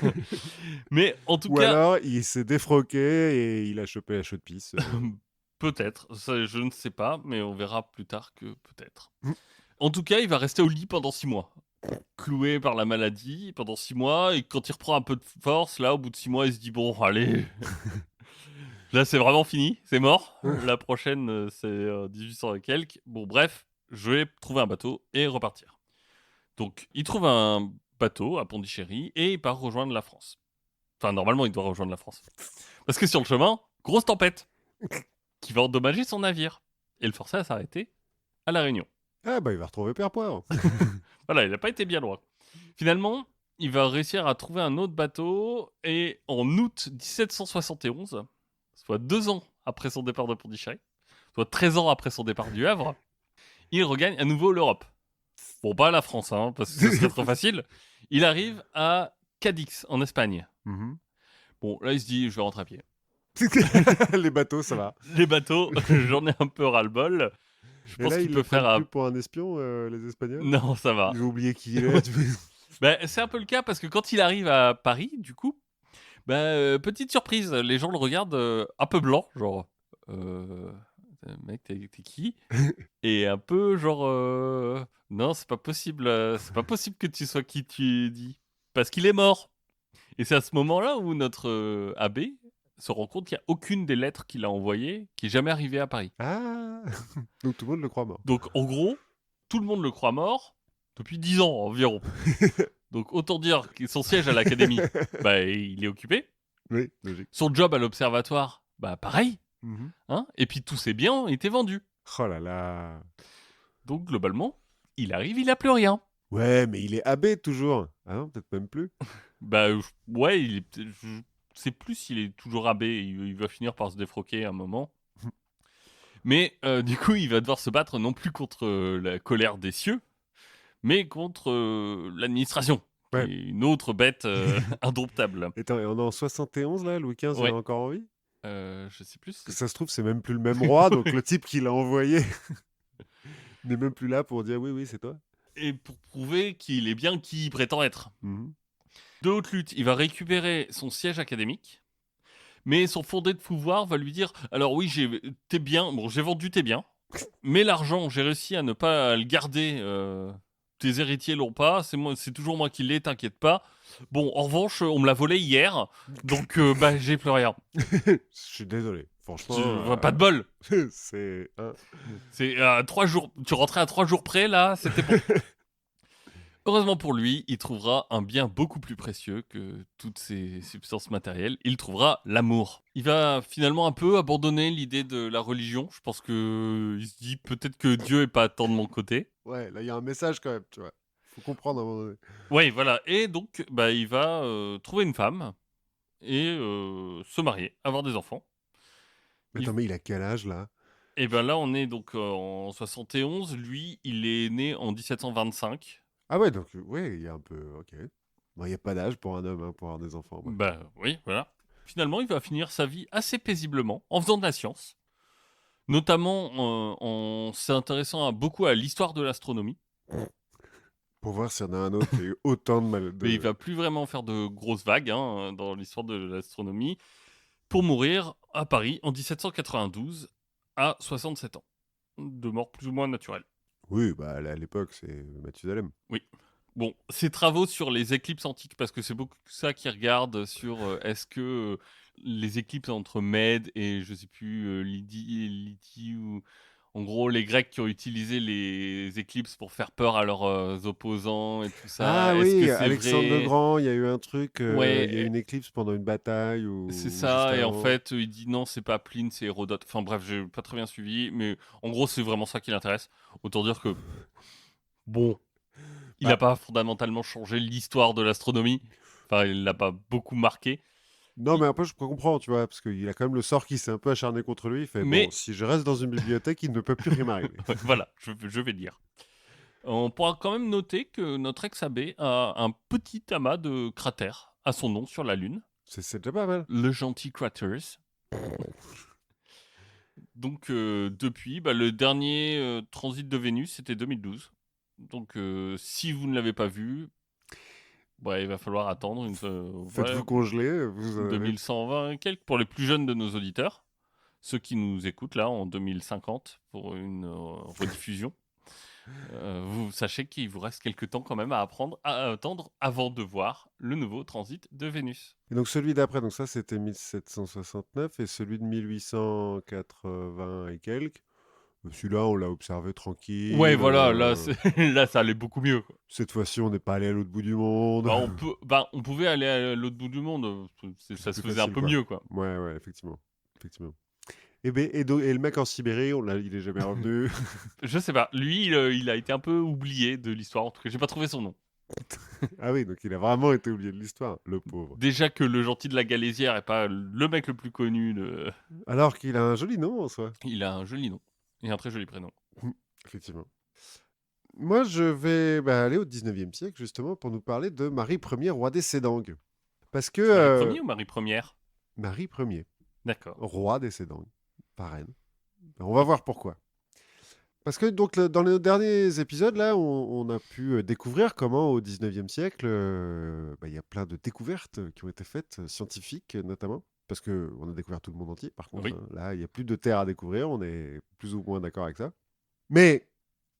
Mais en tout Ou cas, alors il s'est défroqué et il a chopé la chaude pisse. peut-être. Ça, je ne sais pas, mais on verra plus tard que peut-être. Mm. En tout cas, il va rester au lit pendant 6 mois. Cloué par la maladie pendant 6 mois, et quand il reprend un peu de force, là, au bout de 6 mois, il se dit bon, allez, là, c'est vraiment fini, c'est mort. La prochaine, c'est 1800 et quelques. Bon, bref, je vais trouver un bateau et repartir. Donc, il trouve un bateau à Pondichéry et il part rejoindre la France. Enfin, normalement, il doit rejoindre la France. Parce que sur le chemin, grosse tempête qui va endommager son navire et le forcer à s'arrêter à La Réunion. Ah bah il va retrouver Père Poivre. Voilà, il n'a pas été bien loin. Finalement, il va réussir à trouver un autre bateau et en août 1771, soit 2 ans après son départ de Pondichéry, soit 13 ans après son départ du Havre, il regagne à nouveau l'Europe. Bon, pas la France, hein, parce que ce serait trop facile. Il arrive à Cadix, en Espagne. Mhm. Bon, là, il se dit, je vais rentrer à pied. Les bateaux, ça va. Les bateaux, j'en ai un peu ras-le-bol. Je Et pense là, qu'il ils peut le faire prennent un... plus pour un espion, les Espagnols. Non, ça va. Ils ont oublié qui il est. C'est un peu le cas parce que quand il arrive à Paris, du coup, petite surprise, les gens le regardent un peu blanc, genre, mec, t'es qui? Et un peu genre, non, c'est pas possible que tu sois qui tu dis, parce qu'il est mort. Et c'est à ce moment-là où notre abbé se rend compte qu'il n'y a aucune des lettres qu'il a envoyées qui est jamais arrivée à Paris. Ah. Donc tout le monde le croit mort. Donc en gros, tout le monde le croit mort depuis 10 ans environ. Donc autant dire que son siège à l'académie, il est occupé. Oui, logique. Son job à l'observatoire, pareil. Mhm. Hein, et puis tous ses biens étaient vendus. Oh là là. Donc globalement, il arrive, il a plus rien. Ouais, mais il est abbé toujours. Ah non, peut-être même plus. Ouais, je sais plus s'il est toujours abbé. Il va finir par se défroquer à un moment. Mais du coup, il va devoir se battre non plus contre la colère des cieux, mais contre l'administration, qui Ouais. est une autre bête indomptable. Attends, et on est en 71 là, Louis XV, il Ouais. est encore en vie? Je sais plus. Que ça se trouve, c'est même plus le même roi, donc Oui. le type qui l'a envoyé n'est même plus là pour dire oui, oui, c'est toi. Et pour prouver qu'il est bien qui il prétend être. Mhm. De haute lutte, il va récupérer son siège académique, mais son fondé de pouvoir va lui dire « Alors oui, j'ai vendu tes biens, mais l'argent, j'ai réussi à ne pas le garder. Tes héritiers l'ont pas, c'est toujours moi qui l'ai, t'inquiète pas. Bon, en revanche, on me l'a volé hier, donc j'ai plus rien. Je suis désolé, franchement. Pas de bol. C'est. C'est 3 jours. Tu rentrais à 3 jours près, là, c'était bon. » Heureusement pour lui, il trouvera un bien beaucoup plus précieux que toutes ces substances matérielles. Il trouvera l'amour. Il va finalement un peu abandonner l'idée de la religion. Je pense que il se dit peut-être que Dieu est pas tant de mon côté. Ouais, là, il y a un message quand même, tu vois. Faut comprendre à un moment donné. Oui, voilà. Et donc, il va trouver une femme et se marier, avoir des enfants. Attends, mais il a quel âge, là? Et ben là, on est donc en 71. Lui, il est né en 1725. Ah ouais, donc ouais, il y a un peu... Ok. Bon, il n'y a pas d'âge pour un homme, hein, pour avoir des enfants. Bref. Bah oui, voilà. Finalement, il va finir sa vie assez paisiblement en faisant de la science, notamment en s'intéressant beaucoup à l'histoire de l'astronomie. Pour voir s'il y en a un autre qui a eu autant de mal... Mais il De... va plus vraiment faire de grosses vagues dans l'histoire de l'astronomie, pour mourir à Paris en 1792 à 67 ans, de mort plus ou moins naturelle. Oui, bah à l'époque, c'est Mathusalem. Oui. Bon, ses travaux sur les éclipses antiques, parce que c'est beaucoup ça qu'il regarde sur est-ce que les éclipses entre Mède et je sais plus Lydie ou en gros les Grecs qui ont utilisé les éclipses pour faire peur à leurs opposants et tout ça, Ah est-ce que oui, c'est Alexandre le vrai? Grand, il y a eu un truc, il y a eu Ouais, une éclipse pendant une bataille c'est ou juste ça, et en avant. fait il dit non, c'est pas Pline, c'est Hérodote. Enfin bref, j'ai pas très bien suivi, mais en gros c'est vraiment ça qui l'intéresse. Autant dire que bon, il n'a Bah, pas fondamentalement changé l'histoire de l'astronomie. Enfin, il l'a pas beaucoup marqué. non, Il- mais un peu, je comprends, tu vois, parce qu'il a quand même le sort qui s'est un peu acharné contre lui. Il fait, bon, Mais si je reste dans une bibliothèque, il ne peut plus rien m'arriver. ouais, voilà, je vais dire. On pourra quand même noter que notre ex-abbé a un petit amas de cratères à son nom sur la Lune, C'est déjà pas mal. le gentil Craters. Donc depuis, bah, le dernier transit de Vénus, c'était 2012. Donc si vous ne l'avez pas vu, bah, il va falloir attendre Faites-vous congeler, vous en avez... 2120 et quelques pour les plus jeunes de nos auditeurs. Ceux qui nous écoutent là en 2050 pour une rediffusion, vous sachez qu'il vous reste quelques temps quand même à attendre avant de voir le nouveau transit de Vénus. Et donc celui d'après, donc ça c'était 1769, et celui de 1880 et quelques, celui-là on l'a observé Ouais, tranquille. voilà, là, là, ça allait beaucoup mieux, quoi. Cette fois-ci on n'est pas allé à l'autre bout du monde. On pouvait aller à l'autre bout du monde, C'était ça se plus faisait un facile peu quoi. mieux, quoi. Ouais, ouais, effectivement. Effectivement. Et le mec en Sibérie, il est jamais revenu. Je sais pas, lui, il a été un peu oublié de l'histoire, en tout cas, j'ai pas trouvé son nom. Ah oui, donc il a vraiment été oublié de l'histoire, le pauvre. Déjà que le gentil de la Galésière est pas le mec le plus connu de... Alors qu'il a un joli nom en soi. Il a un joli nom et un très joli prénom. Effectivement. Moi, je vais aller au 19e siècle, justement, pour nous parler de Marie Ier, roi des Sédangues. Parce que Marie Ier ou Marie Première? Marie Ier, D'accord. roi des Sédangues, pas reine. On va voir pourquoi. Parce que donc dans les derniers épisodes, là, on a pu découvrir comment au 19e siècle, il y a plein de découvertes qui ont été faites, scientifiques notamment. Parce qu'on a découvert tout le monde entier, par contre. Oui. Hein. Là, il n'y a plus de terre à découvrir, on est plus ou moins d'accord avec ça. Mais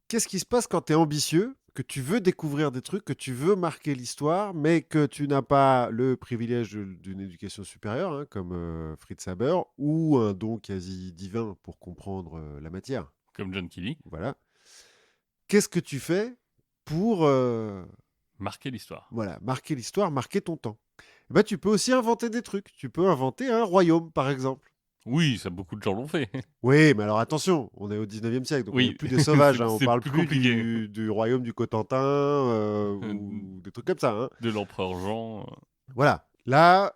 qu'est-ce qui se passe quand tu es ambitieux, que tu veux découvrir des trucs, que tu veux marquer l'histoire, mais que tu n'as pas le privilège d'une éducation supérieure, hein, comme Fritz Haber, ou un don quasi divin pour comprendre la matière. Comme John Kelly. Voilà. Qu'est-ce que tu fais pour Marquer l'histoire. marquer l'histoire, marquer ton temps? Tu peux aussi inventer des trucs. Tu peux inventer un royaume, par exemple. Oui, ça beaucoup de gens l'ont fait. Oui, mais alors attention, on est au 19e siècle, donc on n'est Oui, plus des sauvages, hein, on c'est parle plus plus compliqué. du royaume du Cotentin ou des trucs comme ça. Hein. De l'empereur Jean. Voilà. Là,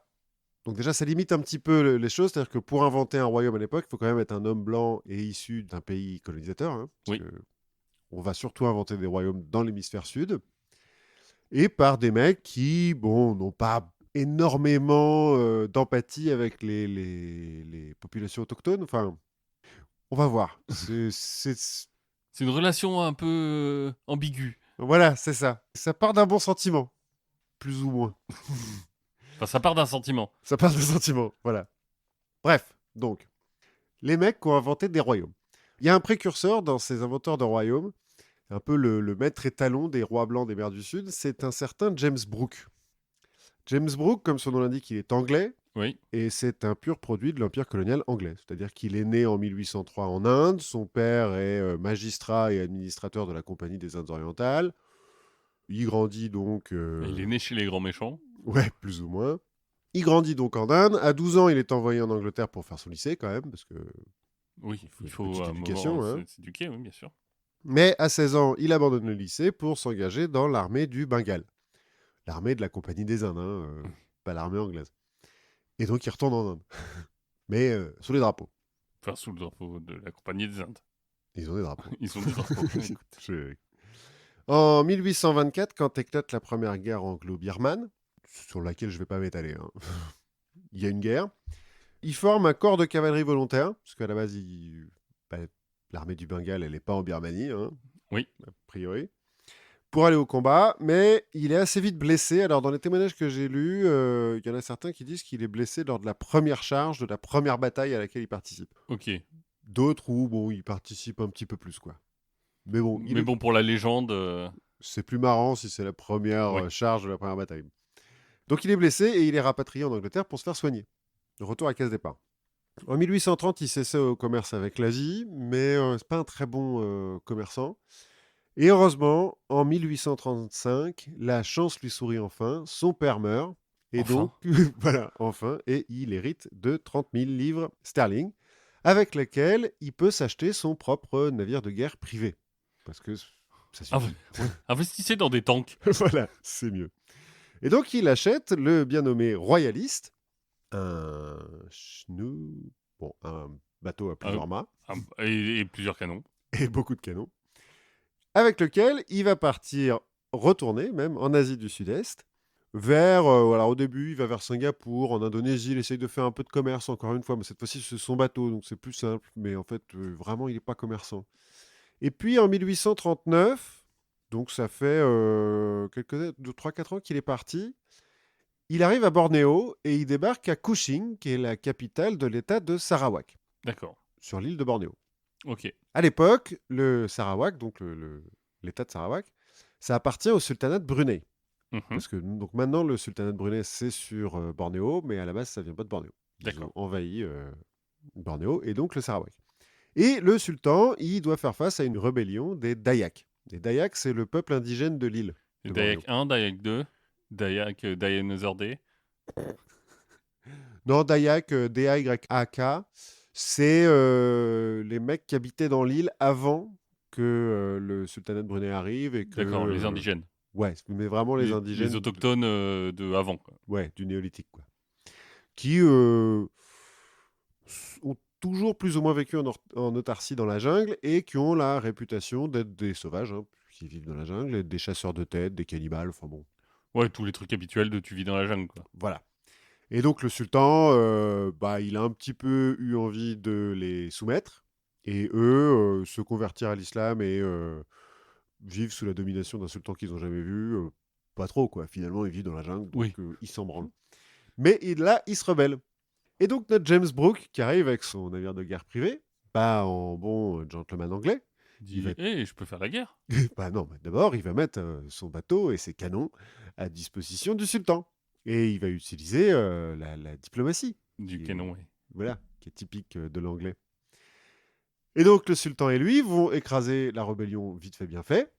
donc déjà, ça limite un petit peu les choses, c'est-à-dire que pour inventer un royaume à l'époque, il faut quand même être un homme blanc et issu d'un pays colonisateur, hein, parce Oui. que on va surtout inventer des royaumes dans l'hémisphère sud, et par des mecs qui, bon, n'ont pas énormément d'empathie avec les populations autochtones. Enfin, on va voir. C'est une relation un peu ambiguë. Voilà, c'est ça. Ça part d'un bon sentiment, plus ou moins. Enfin, ça part d'un sentiment. Ça part d'un sentiment, voilà. Bref, donc, les mecs qui ont inventé des royaumes. Il y a un précurseur dans ces inventeurs de royaumes, un peu le maître étalon des rois blancs des mers du Sud, c'est un certain James Brooke. James Brooke, comme son nom l'indique, il est anglais, Oui. et c'est un pur produit de l'Empire colonial anglais. C'est-à-dire qu'il est né en 1803 en Inde, son père est magistrat et administrateur de la Compagnie des Indes orientales. Il grandit donc... Il est né chez les grands méchants. Ouais, plus ou moins. Il grandit donc en Inde. À 12 ans, il est envoyé en Angleterre pour faire son lycée quand même, parce que Oui, il une faut petite un éducation. moment Hein. s'éduquer, oui, bien sûr. Mais à 16 ans, il abandonne le lycée pour s'engager dans l'armée du Bengale. L'armée de la Compagnie des Indes, hein, pas l'armée anglaise. Et donc il retourne en Inde, mais sous les drapeaux. Enfin, sous le drapeau de la Compagnie des Indes. Ils ont des drapeaux. Ils ont des drapeaux. Écoute. Je- En 1824, quand éclate la première guerre anglo-birmane, sur laquelle je ne vais pas m'étaler, hein, il y a une guerre, ils forment un corps de cavalerie volontaire, parce qu'à la base, bah, l'armée du Bengale, elle n'est pas en Birmanie, hein, Oui. a priori, pour aller au combat, mais il est assez vite blessé. Alors, dans les témoignages que j'ai lus, il y en a certains qui disent qu'il est blessé lors de la première charge, de la première bataille à laquelle il participe. Ok. D'autres où, bon, il participe un petit peu plus, quoi. Mais bon, Mais bon, pour la légende, c'est plus marrant si c'est la première ouais. charge de la première bataille. Donc il est blessé et il est rapatrié en Angleterre pour se faire soigner. Retour à case départ. En 1830, il s'essaie au commerce avec l'Asie, mais c'est pas un très bon commerçant. Et heureusement, en 1835, la chance lui sourit enfin, son père meurt, et Enfin. donc, voilà, enfin, et il hérite de 30 000 livres sterling, avec lesquels il peut s'acheter son propre navire de guerre privé. Parce que ça suffit. Investissez dans des tanks. Voilà, c'est mieux. Et donc, il achète le bien nommé Royaliste, un un bateau à plusieurs mâts Et plusieurs canons. et beaucoup de canons, avec lequel il va partir, retourner même en Asie du Sud-Est, vers, voilà, au début, il va vers Singapour, en Indonésie, il essaye de faire un peu de commerce, encore une fois, mais cette fois-ci, c'est son bateau, donc c'est plus simple, mais en fait, vraiment, il n'est pas commerçant. Et puis, en 1839, donc ça fait 3-4 ans qu'il est parti, il arrive à Bornéo et il débarque à Kuching, qui est la capitale de l'état de Sarawak, D'accord. sur l'île de Bornéo. Ok. À l'époque, le Sarawak, donc l'état de Sarawak, ça appartient au sultanat de Brunei. Mhm. Parce que donc maintenant, le sultanat de Brunei, c'est sur Bornéo, mais à la base, ça vient pas de Bornéo. Ils D'accord. ont envahi Bornéo et donc le Sarawak. Et le sultan, il doit faire face à une rébellion des Dayaks. Les Dayaks, c'est le peuple indigène de l'île de Bornéo. Dayak 1, Dayak 2, Dayak Dinosaur D. Non, Dayak, D-A-Y-A-K, c'est les mecs qui habitaient dans l'île avant que le sultanat de Brunei arrive et que... D'accord, les indigènes. Ouais, mais vraiment les indigènes... Les autochtones de avant. Quoi. Ouais, du néolithique, quoi. Qui ont toujours plus ou moins vécu en autarcie dans la jungle et qui ont la réputation d'être des sauvages, hein, qui vivent dans la jungle, des chasseurs de têtes, des cannibales, enfin bon. Ouais, tous les trucs habituels de tu vis dans la jungle. Quoi. Voilà. Et donc le sultan, il a un petit peu eu envie de les soumettre, et eux se convertir à l'islam et vivre sous la domination d'un sultan qu'ils n'ont jamais vu, pas trop quoi. Finalement, ils vivent dans la jungle, donc Oui. ils s'en branlent. Mais là, ils se rebellent. Et donc notre James Brooke, qui arrive avec son navire de guerre privé, en bon gentleman anglais, Il dit, je peux faire la guerre. non, d'abord, il va mettre son bateau et ses canons à disposition du sultan. Et il va utiliser la diplomatie. Du canon, oui. Voilà, qui est typique de l'anglais. Et donc, le sultan et lui vont écraser la rébellion vite fait, bien fait.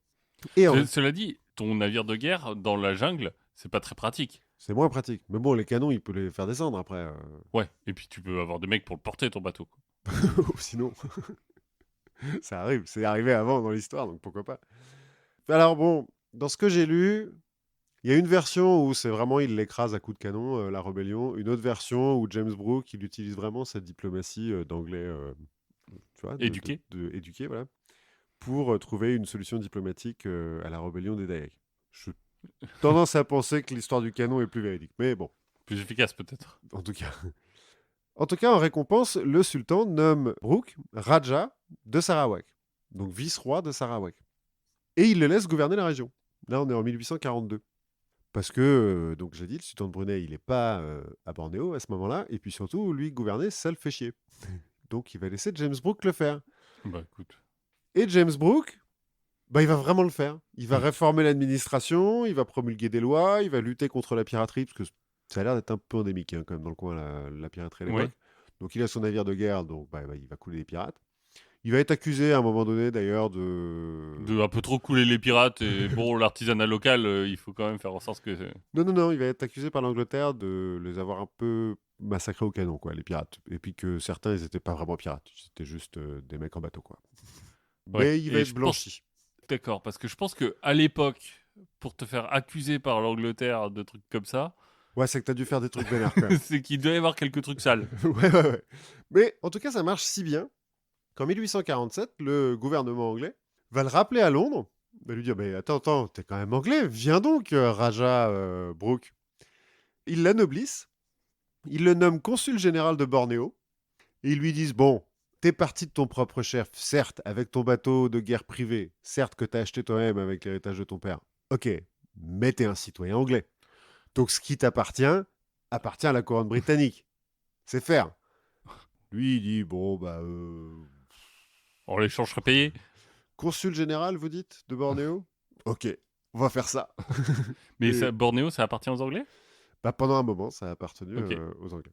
Et Cela dit, ton navire de guerre dans la jungle, c'est pas très pratique. c'est moins pratique. Mais bon, les canons, il peut les faire descendre après. Ouais, et puis tu peux avoir des mecs pour le porter, ton bateau. Quoi. Sinon, ça arrive. C'est arrivé avant dans l'histoire, donc pourquoi pas. Alors bon, dans ce que j'ai lu, il y a une version où c'est vraiment il l'écrase à coups de canon, la rébellion. Une autre version où James Brooke, il utilise vraiment cette diplomatie d'anglais, tu vois, Éduqué. éduqué, voilà, pour trouver une solution diplomatique à la rébellion des Dayaks. J'ai tendance à penser que l'histoire du canon est plus véridique, mais bon, Plus efficace, peut-être. en tout cas. En tout cas, en récompense, le sultan nomme Brooke Raja de Sarawak, donc vice-roi de Sarawak. Et il le laisse gouverner la région. Là, on est en 1842. Parce que, donc j'ai dit, le sultan de Brunei, il n'est pas à Bornéo à ce moment-là. Et puis surtout, lui, gouverner, ça le fait chier. Donc il va laisser James Brooke le faire. Bah écoute. Et James Brooke, il va vraiment le faire. Il va réformer l'administration, il va promulguer des lois, il va lutter contre la piraterie, parce que ça a l'air d'être un peu endémique hein, quand même dans le coin, la piraterie à l'époque. Ouais. Donc il a son navire de guerre, donc il va couler des pirates. Il va être accusé à un moment donné d'ailleurs De un peu trop couler les pirates, et bon, l'artisanat local, il faut quand même faire en sorte que... Non, il va être accusé par l'Angleterre de les avoir un peu massacrés au canon, quoi, les pirates. Et puis que certains, ils n'étaient pas vraiment pirates, c'était juste des mecs en bateau, quoi. Ouais. Mais il va Et être blanchi. D'accord, parce que je pense qu'à l'époque, pour te faire accuser par l'Angleterre de trucs comme ça, Ouais, c'est que t'as dû faire des trucs vénères quand même. C'est qu'il doit y avoir quelques trucs sales. Ouais. Mais en tout cas, ça marche si bien qu'en 1847, le gouvernement anglais va le rappeler à Londres, va lui dire, mais attends, t'es quand même anglais, viens donc, Raja Brooke. Ils l'anoblissent, ils le nomment consul général de Bornéo, et ils lui disent, bon, t'es parti de ton propre chef, certes, avec ton bateau de guerre privé, certes que t'as acheté toi-même avec l'héritage de ton père, ok, mais t'es un citoyen anglais. Donc ce qui t'appartient, appartient à la couronne britannique. C'est faire. Lui, il dit, bon, bah... On l'échange serait payé. Consul général, vous dites, de Bornéo. Ok, on va faire ça. Mais Et, Bornéo, ça appartient aux Anglais? bah, pendant un moment, ça a appartenu Ok. aux Anglais.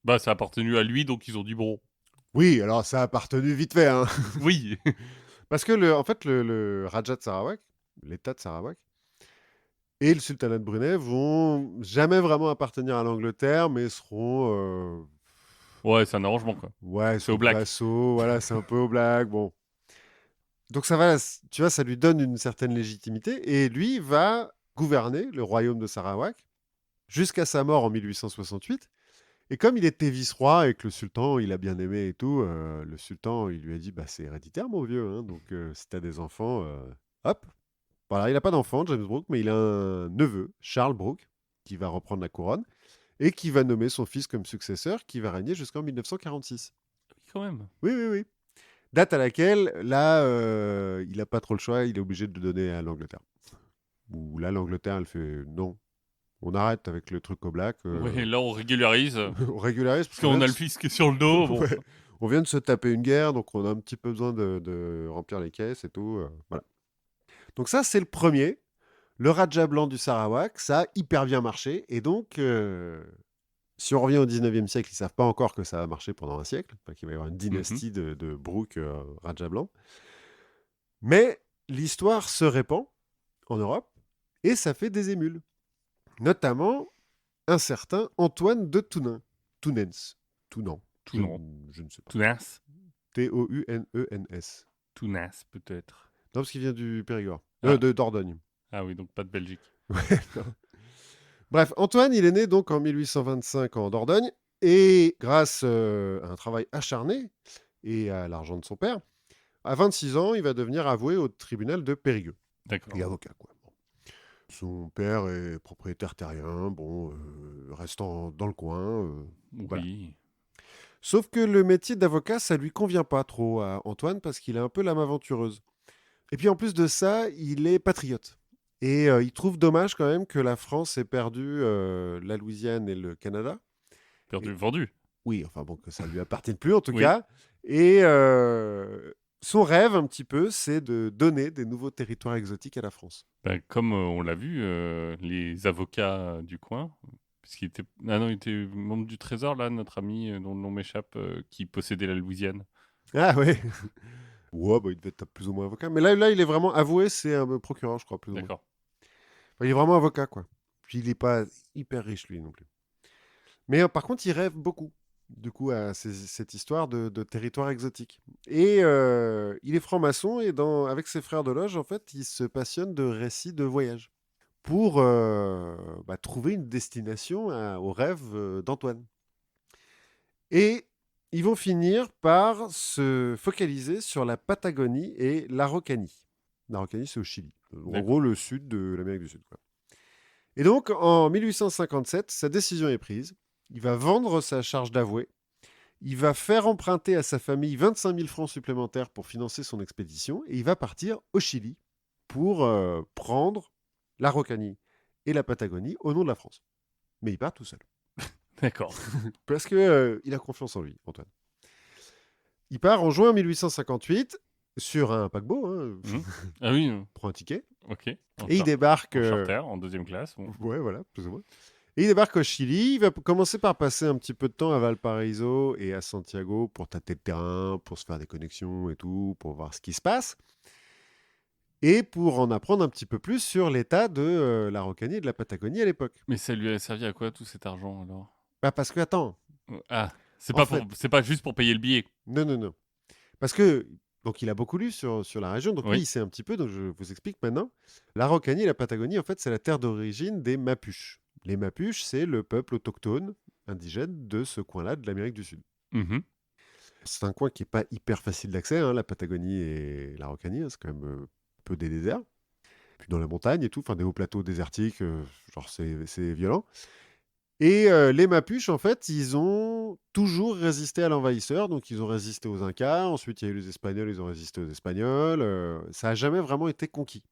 Bah, ça a appartenu à lui, donc ils ont dit bon. Oui, alors ça a appartenu vite fait. Hein. Oui. Parce que, en fait, le Raja de Sarawak, l'État de Sarawak, et le sultanat de Brunei vont jamais vraiment appartenir à l'Angleterre, mais seront... Ouais, c'est un arrangement, quoi. ouais, C'est au sous black. vassaux, voilà, c'est un peu au black, bon. Donc ça va, tu vois, ça lui donne une certaine légitimité, et lui va gouverner le royaume de Sarawak jusqu'à sa mort en 1868. Et comme il était vice-roi et que le sultan, il a bien aimé et tout, le sultan, il lui a dit, bah c'est héréditaire, mon vieux, hein, donc si t'as des enfants, hop. Voilà, il n'a pas d'enfant, James Brooke, mais il a un neveu, Charles Brooke, qui va reprendre la couronne et qui va nommer son fils comme successeur, qui va régner jusqu'en 1946. Quand même. Oui. Date à laquelle, là, il n'a pas trop le choix, il est obligé de le donner à l'Angleterre. Ou là, l'Angleterre, elle fait non, on arrête avec le truc au black. Ouais, là, on régularise. On régularise Parce qu'on a le fils qui est sur le dos. Bon. Ouais. On vient de se taper une guerre, donc on a un petit peu besoin de remplir les caisses et tout. Voilà. Donc ça, c'est le premier. Le Raja blanc du Sarawak, ça a hyper bien marché. Et donc, si on revient au 19e siècle, ils ne savent pas encore que ça va marcher pendant un siècle, enfin, qu'il va y avoir une dynastie de Brooke Raja blanc. Mais l'histoire se répand en Europe et ça fait des émules. Notamment un certain Antoine de Tounen. Tounens. Tounan. Tounan. Je ne sais pas. Tounas. T-O-U-N-E-N-S. Tounas, peut-être. Non, parce qu'il vient du Périgord. Ah. De Dordogne. Ah oui, donc pas de Belgique. Bref, Antoine, il est né donc en 1825 en Dordogne. Et grâce à un travail acharné et à l'argent de son père, à 26 ans, il va devenir avoué au tribunal de Périgueux. D'accord. Et avocat, quoi. Bon. Son père est propriétaire terrien, bon, restant dans le coin. Oui. Voilà. Sauf que le métier d'avocat, ça lui convient pas trop à Antoine parce qu'il est un peu l'âme aventureuse. Et puis en plus de ça, il est patriote. Et il trouve dommage quand même que la France ait perdu la Louisiane et le Canada. Perdu, vendu. Oui, enfin bon, que ça lui appartienne plus en tout Oui. cas. Et son rêve un petit peu, c'est de donner des nouveaux territoires exotiques à la France. Ben, comme on l'a vu, les avocats du coin, puisqu'il était... Ah non, il était membre du Trésor, là, notre ami dont le nom m'échappe, qui possédait la Louisiane. Ah oui. Ouais, bah, il devait être plus ou moins avocat. Mais là, il est vraiment avoué, c'est un procureur, je crois, plus ou moins. D'accord. Enfin, il est vraiment avocat, quoi. Puis il n'est pas hyper riche, lui, non plus. Mais par contre, il rêve beaucoup, du coup, à cette histoire de territoire exotique. Et il est franc-maçon, et avec ses frères de loge, en fait, il se passionne de récits de voyage pour trouver une destination au rêve d'Antoine. Et ils vont finir par se focaliser sur la Patagonie et l'Araucanie. L'Araucanie, c'est au Chili. En gros, le sud de l'Amérique du Sud, quoi. Et donc, en 1857, sa décision est prise. Il va vendre sa charge d'avoué. Il va faire emprunter à sa famille 25 000 francs supplémentaires pour financer son expédition. Et il va partir au Chili pour prendre l'Araucanie et la Patagonie au nom de la France. Mais il part tout seul. D'accord. Parce qu'il a confiance en lui, Antoine. Il part en juin 1858 sur un paquebot. Hein. Ah oui. Prend un ticket. Ok. Et il débarque... En charter, en deuxième classe. Bon. Ouais, voilà, plus ou moins. Et il débarque au Chili. Il va commencer par passer un petit peu de temps à Valparaiso et à Santiago pour tâter le terrain, pour se faire des connexions et tout, pour voir ce qui se passe. Et pour en apprendre un petit peu plus sur l'état de l'Araucanie et de la Patagonie à l'époque. Mais ça lui a servi à quoi tout cet argent alors? Bah parce que, attends. Ah, c'est En pas juste pour payer le billet. Non. Parce que, donc il a beaucoup lu sur la région, donc Oui. lui il sait un petit peu, donc je vous explique maintenant. L'Araucanie et la Patagonie, en fait, c'est la terre d'origine des Mapuches. Les Mapuches, c'est le peuple autochtone indigène de ce coin-là de l'Amérique du Sud. Mhm. C'est un coin qui n'est pas hyper facile d'accès, hein, la Patagonie et l'Araucanie, hein, c'est quand même un peu des déserts. Puis dans la montagne et tout, enfin des hauts plateaux désertiques, genre c'est violent. Et les Mapuches, en fait, ils ont toujours résisté à l'envahisseur, donc ils ont résisté aux Incas, ensuite il y a eu les Espagnols, ils ont résisté aux Espagnols, ça n'a jamais vraiment été conquis.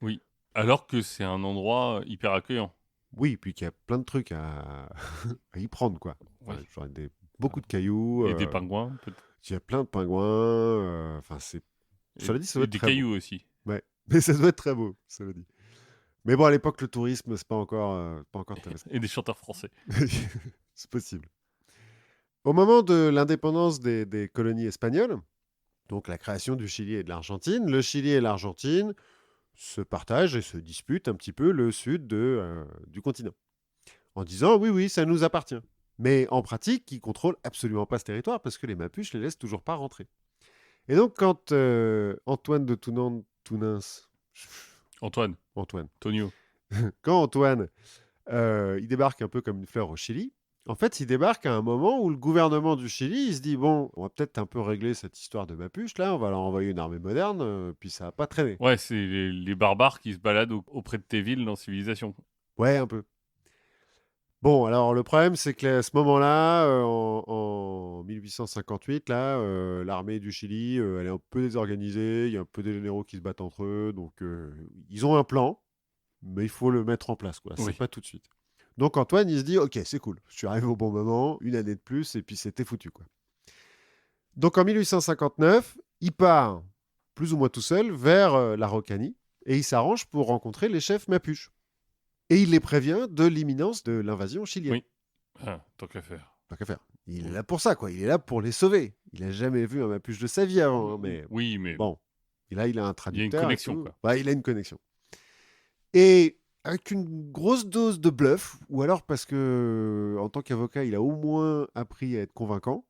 Oui. Alors que c'est un endroit hyper accueillant. Oui, puis qu'il y a plein de trucs à y prendre, quoi. Oui. Enfin, genre beaucoup de cailloux, Et des pingouins, peut-être. il y a plein de pingouins, enfin c'est... Cela dit, ça doit Et être des très beau. cailloux aussi. Ouais, mais ça doit être très beau, cela dit. Mais bon, à l'époque, le tourisme, c'est pas encore très facile. Et des chanteurs français. C'est possible. Au moment de l'indépendance des colonies espagnoles, donc la création du Chili et de l'Argentine, le Chili et l'Argentine se partagent et se disputent un petit peu le sud du continent, en disant oui, oui, ça nous appartient. Mais en pratique, ils contrôlent absolument pas ce territoire parce que les Mapuches les laissent toujours pas rentrer. Et donc, quand Antoine de Tunens, Antoine, Antoine, Tonio. quand Antoine, il débarque un peu comme une fleur au Chili, en fait, il débarque à un moment où le gouvernement du Chili, il se dit, bon, on va peut-être un peu régler cette histoire de Mapuche, là, on va leur envoyer une armée moderne, puis ça va pas traîner. Ouais, c'est les barbares qui se baladent auprès de tes villes dans Civilisation. Ouais, un peu. Bon, alors le problème, c'est qu'à ce moment-là, en 1858, là, l'armée du Chili, elle est un peu désorganisée, il y a un peu des généraux qui se battent entre eux, donc ils ont un plan, mais il faut le mettre en place, quoi. C'est Oui. pas tout de suite. Donc Antoine, il se dit, ok, c'est cool, je suis arrivé au bon moment, une année de plus, et puis c'était foutu, quoi. Donc en 1859, il part, plus ou moins tout seul, vers l'Araucanie, et il s'arrange pour rencontrer les chefs mapuches. Et il les prévient de l'imminence de l'invasion chilienne. Oui. Ah, tant qu'à faire. Tant qu'à faire. Il est Oui. là pour ça, quoi. Il est là pour les sauver. Il n'a jamais vu un mapuche de sa vie avant, hein, mais Oui, mais bon. Et là, il a un il y a une traducteur et connexion, tout. quoi. Ouais, il a une connexion. Et avec une grosse dose de bluff, ou alors parce que en tant qu'avocat, il a au moins appris à être convaincant,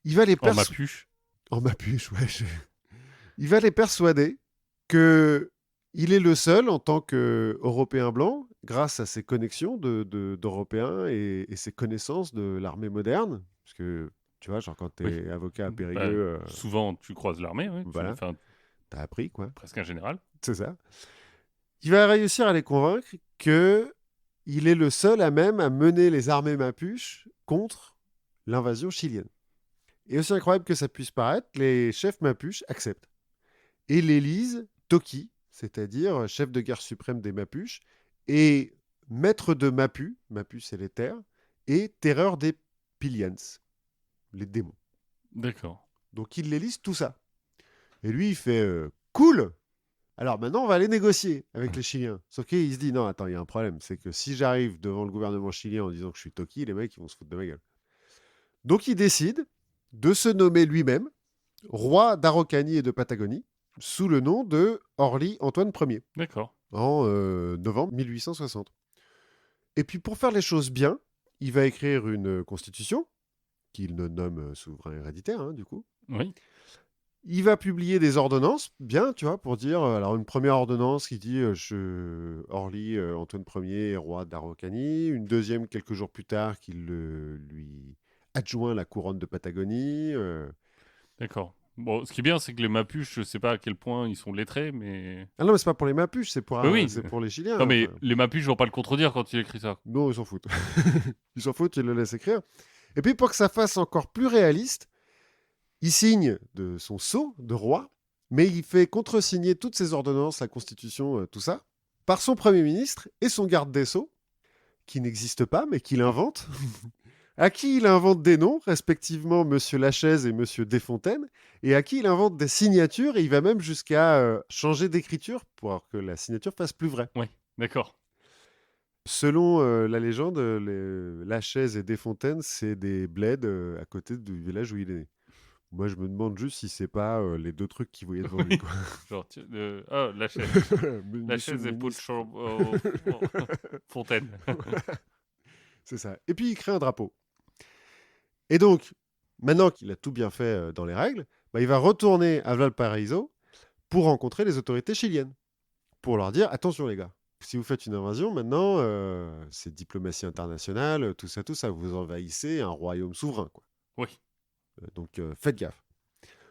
il va les En Mapuche. En mapuche, ouais. Il va les persuader que il est le seul en tant qu'Européen blanc, grâce à ses connexions d'Européens et ses connaissances de l'armée moderne. Parce que, tu vois, genre quand tu Oui. es avocat à Bah, Périgueux, souvent, tu croises l'armée, ouais. voilà, Enfin, tu as appris, quoi. presque un général. C'est ça. Il va réussir à les convaincre que il est le seul à même à mener les armées mapuches contre l'invasion chilienne. Et aussi incroyable que ça puisse paraître, les chefs mapuches acceptent et l'élisent Toki, c'est-à-dire chef de guerre suprême des Mapuches, et maître de Mapu, Mapu c'est les terres, et terreur des Pilians, les démons. D'accord. Donc il l'élise tout ça. Et lui, il fait cool. Alors maintenant, on va aller négocier avec les Chiliens. Sauf qu'il se dit non, attends, il y a un problème. C'est que si j'arrive devant le gouvernement chilien en disant que je suis Toki, les mecs, ils vont se foutre de ma gueule. Donc il décide de se nommer lui-même roi d'Araucanie et de Patagonie sous le nom de Orly Antoine Ier D'accord. en novembre 1860. Et puis pour faire les choses bien, il va écrire une constitution qu'il nomme souverain héréditaire, hein, du coup. Oui. Il va publier des ordonnances, bien, tu vois, pour dire, alors une première ordonnance qui dit Orly Antoine Ier est roi d'Araucanie, une deuxième quelques jours plus tard qu'il lui adjoint la couronne de Patagonie. D'accord. Bon, ce qui est bien, c'est que les Mapuches, je sais pas à quel point ils sont lettrés, mais... Ah non, mais c'est pas pour les Mapuches, Oui, oui. c'est pour les Chiliens. Non, mais Enfin. les Mapuches vont pas le contredire quand il écrit ça. Non, ils s'en foutent. Ils s'en foutent, ils le laissent écrire. Et puis pour que ça fasse encore plus réaliste, il signe de son sceau de roi, mais il fait contresigner toutes ses ordonnances, la Constitution, tout ça, par son Premier ministre et son garde des Sceaux, qui n'existe pas, mais qu'il invente, à qui il invente des noms, respectivement Monsieur Lachaise et Monsieur Desfontaines, et à qui il invente des signatures, et il va même jusqu'à changer d'écriture pour que la signature fasse plus vraie. Oui, d'accord. Selon la légende, Lachaise et Desfontaines, c'est des bleds à côté du village où il est né. Moi, je me demande juste si c'est pas les deux trucs qu'il voyait devant lui. Oui. Quoi. Genre, ah, la chaise. La Monsieur chaise le et pot de ministre. fontaine. C'est ça. Et puis, il crée un drapeau. Et donc, maintenant qu'il a tout bien fait dans les règles, bah, il va retourner à Valparaiso pour rencontrer les autorités chiliennes. Pour leur dire, attention les gars, si vous faites une invasion, maintenant, c'est diplomatie internationale, tout ça, vous envahissez un royaume souverain, quoi. Oui. Donc, faites gaffe.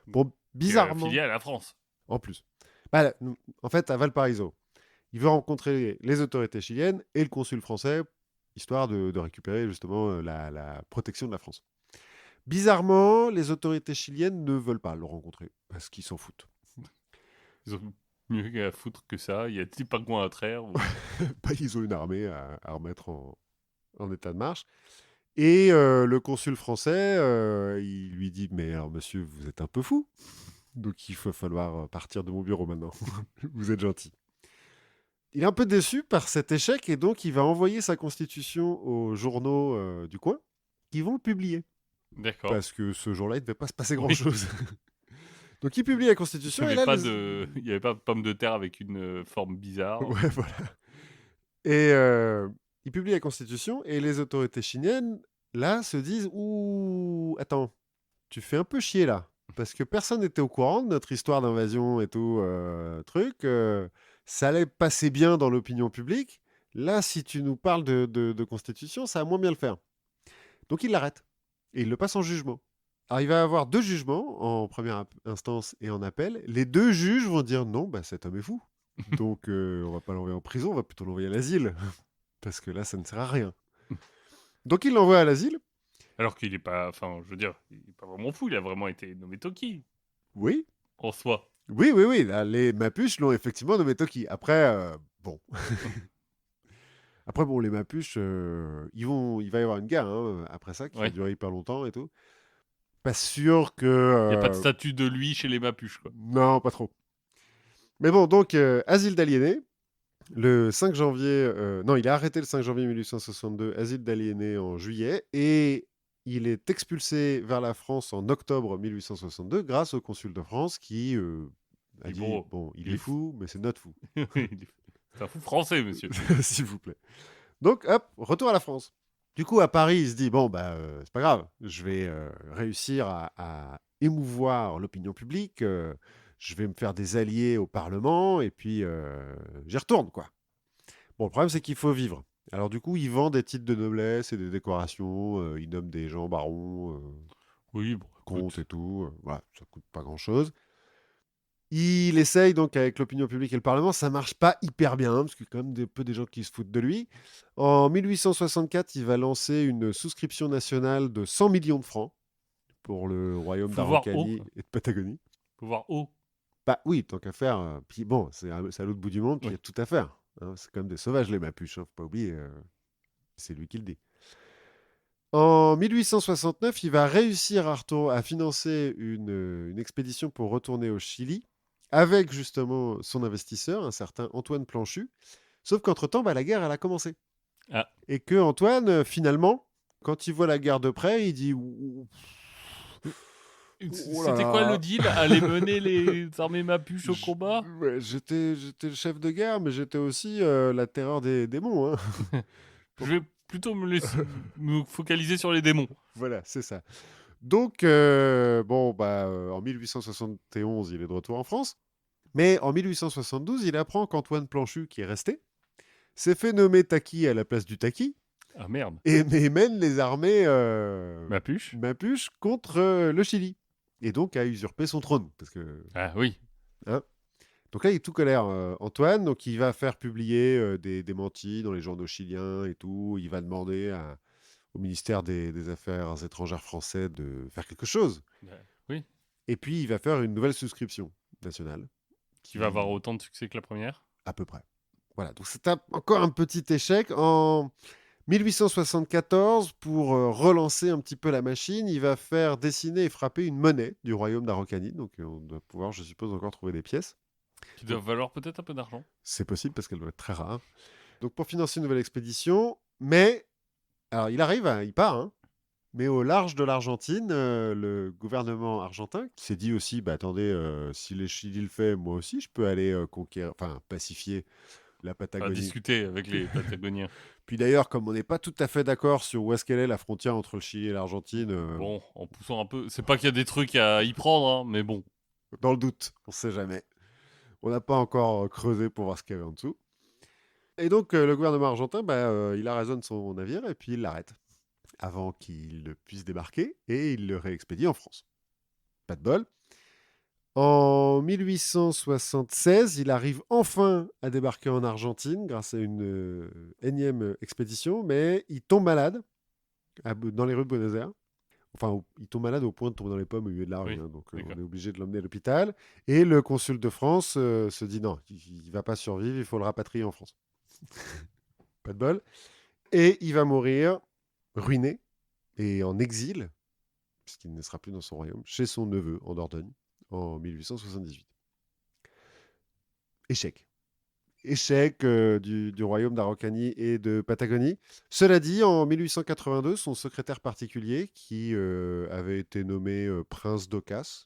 Bon, Qui est bizarrement, affilié à la France. en plus. Bah, en fait, à Valparaiso, il veut rencontrer les autorités chiliennes et le consul français, histoire de récupérer justement la protection de la France. Bizarrement, les autorités chiliennes ne veulent pas le rencontrer, parce qu'ils s'en foutent. Ils ont mieux à foutre que ça. Il y a des pingouins à traire. Bah, ils ont une armée à remettre en état de marche. Et le consul français, il lui dit, mais alors monsieur, vous êtes un peu fou. Donc il va falloir partir de mon bureau maintenant. Vous êtes gentil. Il est un peu déçu par cet échec et donc il va envoyer sa constitution aux journaux du coin qui vont le publier. D'accord. Parce que ce jour-là, il ne devait pas se passer Oui. grand-chose. Donc il publie la Il constitution n'y et avait, là... pas il y avait pas de pomme de terre avec une forme bizarre. Ouais, voilà. Et il publie la constitution et les autorités chiliennes, là, se disent « Ouh, attends, tu fais un peu chier là. » Parce que personne n'était au courant de notre histoire d'invasion et tout, truc. Ça allait passer bien dans l'opinion publique. Là, si tu nous parles de constitution, ça va moins bien le faire. Donc il l'arrête. Et il le passe en jugement. Alors il va y avoir 2 jugements, en première instance et en appel. Les 2 juges vont dire non, bah, cet homme est fou. Donc on va pas l'envoyer en prison, on va plutôt l'envoyer à l'asile. Parce que là, ça ne sert à rien. Donc il l'envoie à l'asile. Alors qu'il est pas. Enfin, je veux dire, il est pas vraiment fou. Il a vraiment été nommé Toki, Oui, en soi. oui. Là, les Mapuches l'ont effectivement nommé Toki. Après, bon. Après, bon, les Mapuches, il va y avoir une guerre après ça, qui va Ouais. durer hyper longtemps et tout. Pas sûr que... Il n'y a pas de statut de lui chez les Mapuches, quoi. Non, pas trop. Mais bon, donc, asile d'aliénés. Le 5 janvier... non, il est arrêté le 5 janvier 1862, asile d'aliénés en juillet. Et il est expulsé vers la France en octobre 1862 grâce au consul de France qui a Et dit, bon, bon, il est fou, mais c'est notre fou. c'est un fou français, monsieur. S'il vous plaît. Donc, hop, retour à la France. Du coup, à Paris, il se dit, bon, bah, c'est pas grave, je vais réussir à émouvoir l'opinion publique, je vais me faire des alliés au Parlement, et puis j'y retourne, quoi. Bon, le problème, c'est qu'il faut vivre. Alors, du coup, il vend des titres de noblesse et des décorations, il nomme des gens barons, Oui, bon, comtes écoute. et tout, voilà, ça coûte pas grand-chose. Il essaye donc avec l'opinion publique et le Parlement, ça marche pas hyper bien, parce qu'il y a quand même peu des gens qui se foutent de lui. En 1864, il va lancer une souscription nationale de 100 millions de francs pour le royaume Faut voir haut, d'Araucanie quoi. et de Patagonie. Faut voir haut. Bah oui, tant qu'à faire. Puis bon, c'est à l'autre bout du monde, puis il y Oui. a tout à faire. C'est quand même des sauvages, les Mapuches, faut pas oublier. C'est lui qui le dit. En 1869, il va réussir à financer une expédition pour retourner au Chili avec justement son investisseur, un certain Antoine Planchu. Sauf qu'entre-temps, bah, la guerre, elle a commencé. Ah. Et que Antoine, finalement, quand il voit la guerre de près, il dit Oh là C'était quoi le là. deal? Aller mener les armées Mapuches au combat? Ouais, j'étais le chef de guerre, mais j'étais aussi la terreur des démons. Je vais plutôt me focaliser sur les démons. Voilà, c'est ça. Donc, bon, bah, en 1871, il est de retour en France. Mais en 1872, il apprend qu'Antoine Planchu, qui est resté, s'est fait nommer Taki à la place du Taki Ah merde. et mène les armées Mapuche? Mapuche contre le Chili. Et donc a usurpé son trône. Parce que, Ah oui. hein. Donc là, il est tout colère, Antoine. Donc il va faire publier des démentis dans les journaux chiliens et tout. Il va demander au ministère des Affaires étrangères français de faire quelque chose. Oui. Et puis, il va faire une nouvelle souscription nationale. Qui va avoir autant de succès que la première? À peu près. Voilà, donc c'est encore un petit échec. En 1874, pour relancer un petit peu la machine, il va faire dessiner et frapper une monnaie du royaume d'Araucanie. Donc on doit pouvoir, je suppose, encore trouver des pièces. Qui doivent valoir peut-être un peu d'argent. C'est possible parce qu'elle doit être très rare. Donc pour financer une nouvelle expédition, mais alors il part, hein, mais au large de l'Argentine, le gouvernement argentin, qui s'est dit aussi, bah attendez, si les Chili le fait, moi aussi, je peux aller conquérir, enfin pacifier la À Patagonie. discuter avec les Patagoniens. Puis d'ailleurs, comme on n'est pas tout à fait d'accord sur où est-ce qu'elle est la frontière entre le Chili et l'Argentine, Bon, en poussant un peu. C'est pas qu'il y a des trucs à y prendre, hein, mais bon. dans le doute, on ne sait jamais. On n'a pas encore creusé pour voir ce qu'il y avait en dessous. Et donc, le gouvernement argentin, il arraisonne son navire et puis il l'arrête avant qu'il ne puisse débarquer et il le réexpédie en France. Pas de bol. En 1876, il arrive enfin à débarquer en Argentine grâce à une énième expédition, mais il tombe malade dans les rues de Buenos Aires. Enfin, il tombe malade au point de tomber dans les pommes au milieu de la rue. Oui, Donc, d'accord. on est obligé de l'emmener à l'hôpital. Et le consul de France se dit non, il ne va pas survivre, il faut le rapatrier en France. Pas de bol. Et il va mourir ruiné et en exil, puisqu'il ne sera plus dans son royaume, chez son neveu en Dordogne, en 1878. Échec. Échec du royaume d'Araucanie et de Patagonie. Cela dit, en 1882, son secrétaire particulier, qui avait été nommé prince d'Ocas,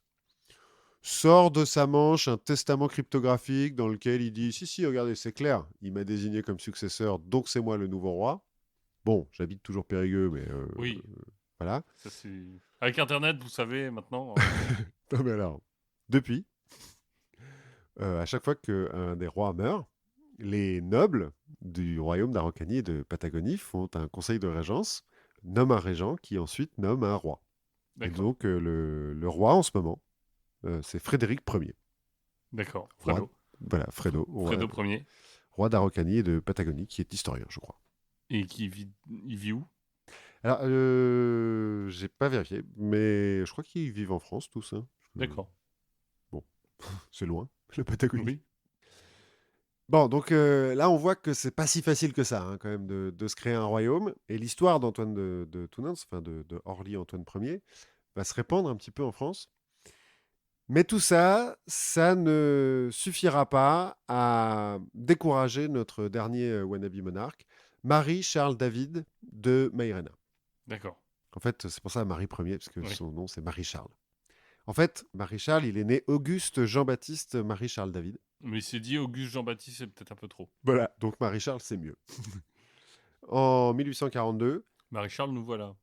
sort de sa manche un testament cryptographique dans lequel il dit si, regardez, c'est clair, il m'a désigné comme successeur, donc c'est moi le nouveau roi. Bon, j'habite toujours Périgueux, mais Oui, voilà. ça c'est... Avec Internet, vous savez, maintenant... Non, mais alors, depuis, à chaque fois qu'un des rois meurt, les nobles du royaume d'Araucanie et de Patagonie font un conseil de régence, nomment un régent qui ensuite nomme un roi. Et D'accord, donc, le roi en ce moment, c'est Frédéric Ier. d'accord. Roi, Fredo. voilà, Fredo, Fredo Ier. roi d'Araucanie et de Patagonie, qui est historien, je crois. Et il vit où? Alors, j'ai pas vérifié, mais je crois qu'ils vivent en France tous. Hein. D'accord. Bon, c'est loin, la Patagonie. Oui, Bon, donc là, on voit que c'est pas si facile que ça, hein, quand même, de se créer un royaume. Et l'histoire d'Antoine de Tounens, enfin de Orly Antoine Ier, va se répandre un petit peu en France. Mais tout ça, ça ne suffira pas à décourager notre dernier wannabe monarque, Marie-Charles David de Mayrena. d'accord. En fait, c'est pour ça Marie Ier, parce que Oui. son nom, c'est Marie-Charles. En fait, Marie-Charles, il est né Auguste Jean-Baptiste Marie-Charles David. Mais c'est dit Auguste Jean-Baptiste, c'est peut-être un peu trop. Voilà, donc Marie-Charles, c'est mieux. En 1842, Marie-Charles, nous voilà.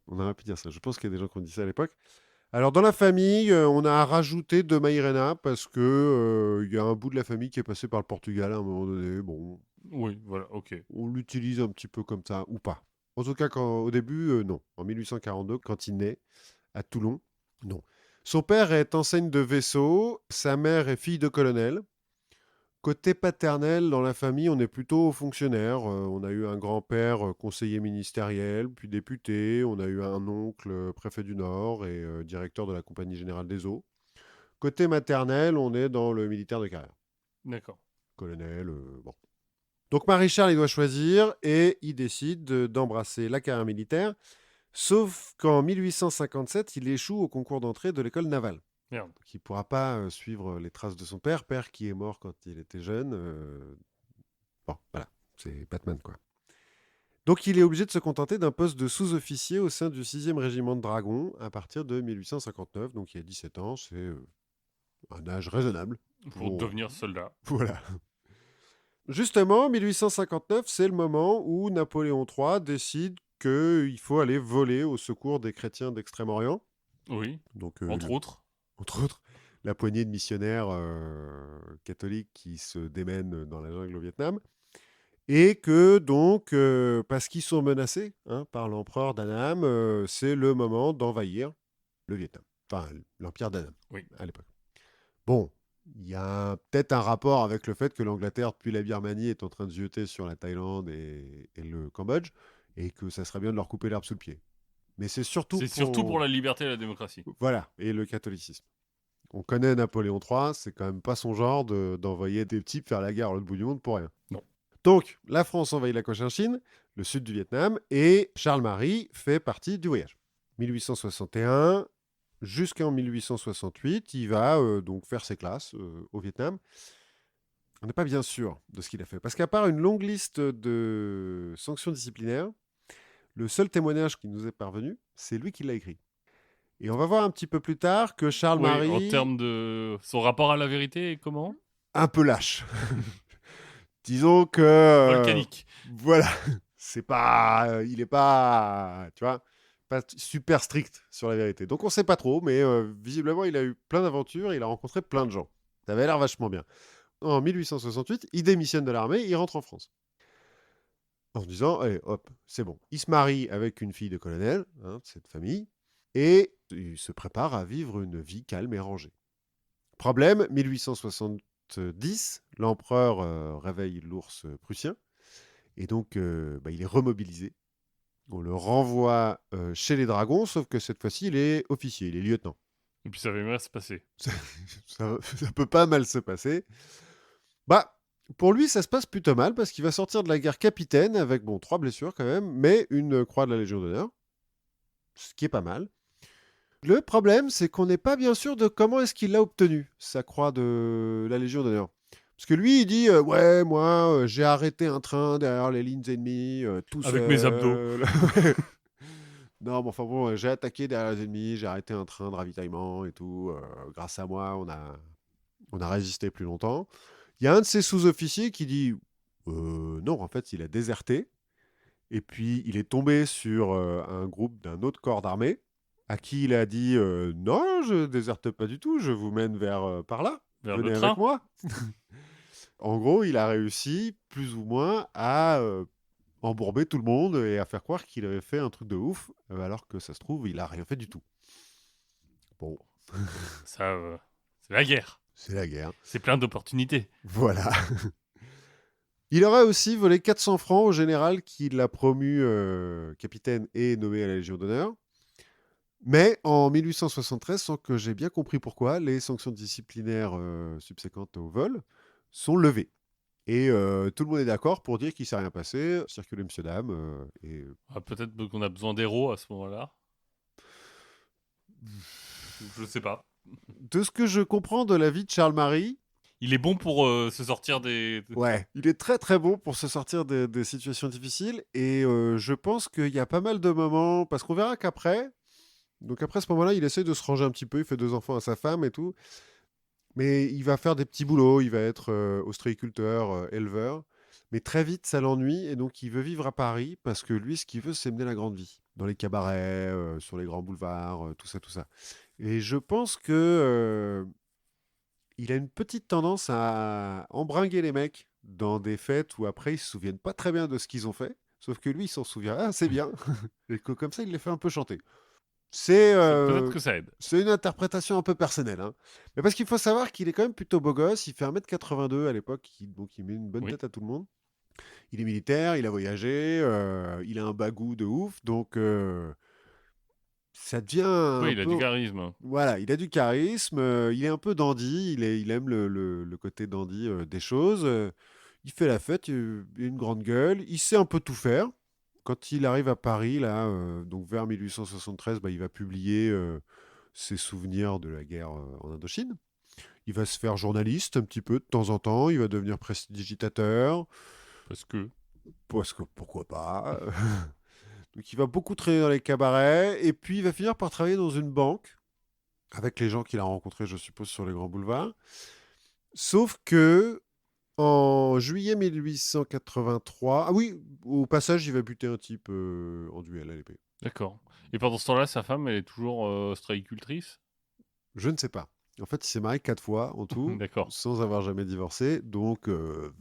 on aurait pu dire ça. Je pense qu'il y a des gens qui ont dit ça à l'époque. Alors, dans la famille, on a rajouté de Maïrena parce que il y a un bout de la famille qui est passé par le Portugal à un moment donné. Bon, Oui, voilà, ok. on l'utilise un petit peu comme ça, ou pas. En tout cas, au début, non. En 1842, quand il naît à Toulon, non. Son père est enseigne de vaisseau, sa mère est fille de colonel. Côté paternel, dans la famille, on est plutôt fonctionnaire. On a eu un grand-père conseiller ministériel, puis député. On a eu un oncle préfet du Nord et directeur de la Compagnie générale des eaux. Côté maternel, on est dans le militaire de carrière. D'accord. Colonel, bon. Donc Maréchal, il doit choisir et il décide d'embrasser la carrière militaire. Sauf qu'en 1857, il échoue au concours d'entrée de l'école navale. Merde. Qui ne pourra pas suivre les traces de son père, père qui est mort quand il était jeune. Bon, voilà, c'est Batman, quoi. Donc il est obligé de se contenter d'un poste de sous-officier au sein du 6e régiment de dragons à partir de 1859, donc il a 17 ans, c'est un âge raisonnable. Pour devenir soldat. Voilà. Justement, 1859, c'est le moment où Napoléon III décide qu'il faut aller voler au secours des chrétiens d'Extrême-Orient. Oui, Donc, entre autres. entre autres, la poignée de missionnaires catholiques qui se démènent dans la jungle au Vietnam. Et que donc, parce qu'ils sont menacés par l'empereur d'Annam, c'est le moment d'envahir le Vietnam. Enfin, l'empire d'Annam, Oui. à l'époque. Bon, il y a peut-être un rapport avec le fait que l'Angleterre, depuis la Birmanie, est en train de se jeter sur la Thaïlande et le Cambodge, et que ça serait bien de leur couper l'herbe sous le pied. Mais c'est surtout C'est surtout pour la liberté et la démocratie. Voilà, et le catholicisme. On connaît Napoléon III, c'est quand même pas son genre d'envoyer des types faire la guerre à l'autre bout du monde pour rien. Non. Donc, la France envahit la Cochinchine, le sud du Vietnam, et Charles-Marie fait partie du voyage. 1861 jusqu'en 1868, il va donc faire ses classes au Vietnam. On n'est pas bien sûr de ce qu'il a fait, parce qu'à part une longue liste de sanctions disciplinaires, le seul témoignage qui nous est parvenu, c'est lui qui l'a écrit. Et on va voir un petit peu plus tard que Oui, Charles-Marie... en termes de son rapport à la vérité et comment un peu lâche. Disons que... Volcanique. voilà. C'est pas... il est pas... Tu vois, pas super strict sur la vérité. Donc on sait pas trop, mais visiblement, il a eu plein d'aventures, il a rencontré plein de gens. Ça avait l'air vachement bien. En 1868, il démissionne de l'armée, il rentre en France. En se disant, allez, hop, c'est bon. Il se marie avec une fille de colonel, de cette famille, et il se prépare à vivre une vie calme et rangée. Problème, 1870, l'empereur réveille l'ours prussien, et donc il est remobilisé. On le renvoie chez les dragons, sauf que cette fois-ci, il est officier, il est lieutenant. Et puis ça va bien se passer. Ça peut pas mal se passer. Pour lui, ça se passe plutôt mal, parce qu'il va sortir de la guerre capitaine, avec 3 blessures quand même, mais une croix de la Légion d'honneur, ce qui est pas mal. Le problème, c'est qu'on n'est pas bien sûr de comment est-ce qu'il l'a obtenu, sa croix de la Légion d'honneur. Parce que lui, il dit ouais, moi, j'ai arrêté un train derrière les lignes ennemies, tout Avec seul. mes abdos. Non, mais enfin bon, j'ai attaqué derrière les ennemis, j'ai arrêté un train de ravitaillement et tout. Grâce à moi, on a résisté plus longtemps. Il y a un de ses sous-officiers qui dit non, en fait, il a déserté. Et puis, il est tombé sur un groupe d'un autre corps d'armée à qui il a dit non, je déserte pas du tout, je vous mène vers par là, Vers le venez avec train. moi. En gros, il a réussi plus ou moins à embourber tout le monde et à faire croire qu'il avait fait un truc de ouf, alors que ça se trouve, il a rien fait du tout. Bon, Ça, c'est la guerre. c'est la guerre. C'est plein d'opportunités. Voilà. Il aurait aussi volé 400 francs au général qui l'a promu capitaine et nommé à la Légion d'honneur. Mais en 1873, sans que j'ai bien compris pourquoi, les sanctions disciplinaires subséquentes au vol sont levées. Et tout le monde est d'accord pour dire qu'il ne s'est rien passé. Circulez, monsieur, dame. Peut-être qu'on a besoin d'héros à ce moment-là. Je sais pas. De ce que je comprends de la vie de Charles-Marie, Il est bon pour se sortir des... ouais, il est très très bon pour se sortir des situations difficiles. Et je pense qu'il y a pas mal de moments, parce qu'on verra qu'après, donc après ce moment-là, il essaie de se ranger un petit peu, il fait 2 enfants à sa femme et tout. Mais il va faire des petits boulots, il va être ostréiculteur, éleveur. Mais très vite, ça l'ennuie et donc il veut vivre à Paris parce que lui, ce qu'il veut, c'est mener la grande vie. Dans les cabarets, sur les grands boulevards, tout ça, tout ça. Et je pense que il a une petite tendance à embringuer les mecs dans des fêtes où après ils se souviennent pas très bien de ce qu'ils ont fait. Sauf que lui, il s'en souvient. Ah, c'est bien. Et que comme ça, il les fait un peu chanter. C'est Peut-être que ça aide. c'est une interprétation un peu personnelle, hein. Mais parce qu'il faut savoir qu'il est quand même plutôt beau gosse. Il fait 1,82 m à l'époque, donc il met une bonne Oui. tête à tout le monde. Il est militaire, il a voyagé, il a un bagou de ouf, donc ça devient Oui, un il a peu... du charisme. Voilà, il a du charisme, il est un peu dandy, il aime le côté dandy des choses. Il fait la fête, il a une grande gueule, il sait un peu tout faire. Quand il arrive à Paris, là, donc vers 1873, il va publier ses souvenirs de la guerre en Indochine. Il va se faire journaliste un petit peu de temps en temps, il va devenir prestidigitateur, Parce que... parce que pourquoi pas. Donc il va beaucoup traîner dans les cabarets, et puis il va finir par travailler dans une banque, avec les gens qu'il a rencontrés, je suppose, sur les grands boulevards. Sauf que en juillet 1883, ah oui, au passage, il va buter un type en duel à l'épée. D'accord. Et pendant ce temps-là, sa femme, elle est toujours ostréicultrice. Je ne sais pas. En fait, il s'est marié 4 fois en tout, D'accord. sans avoir jamais divorcé. Donc, on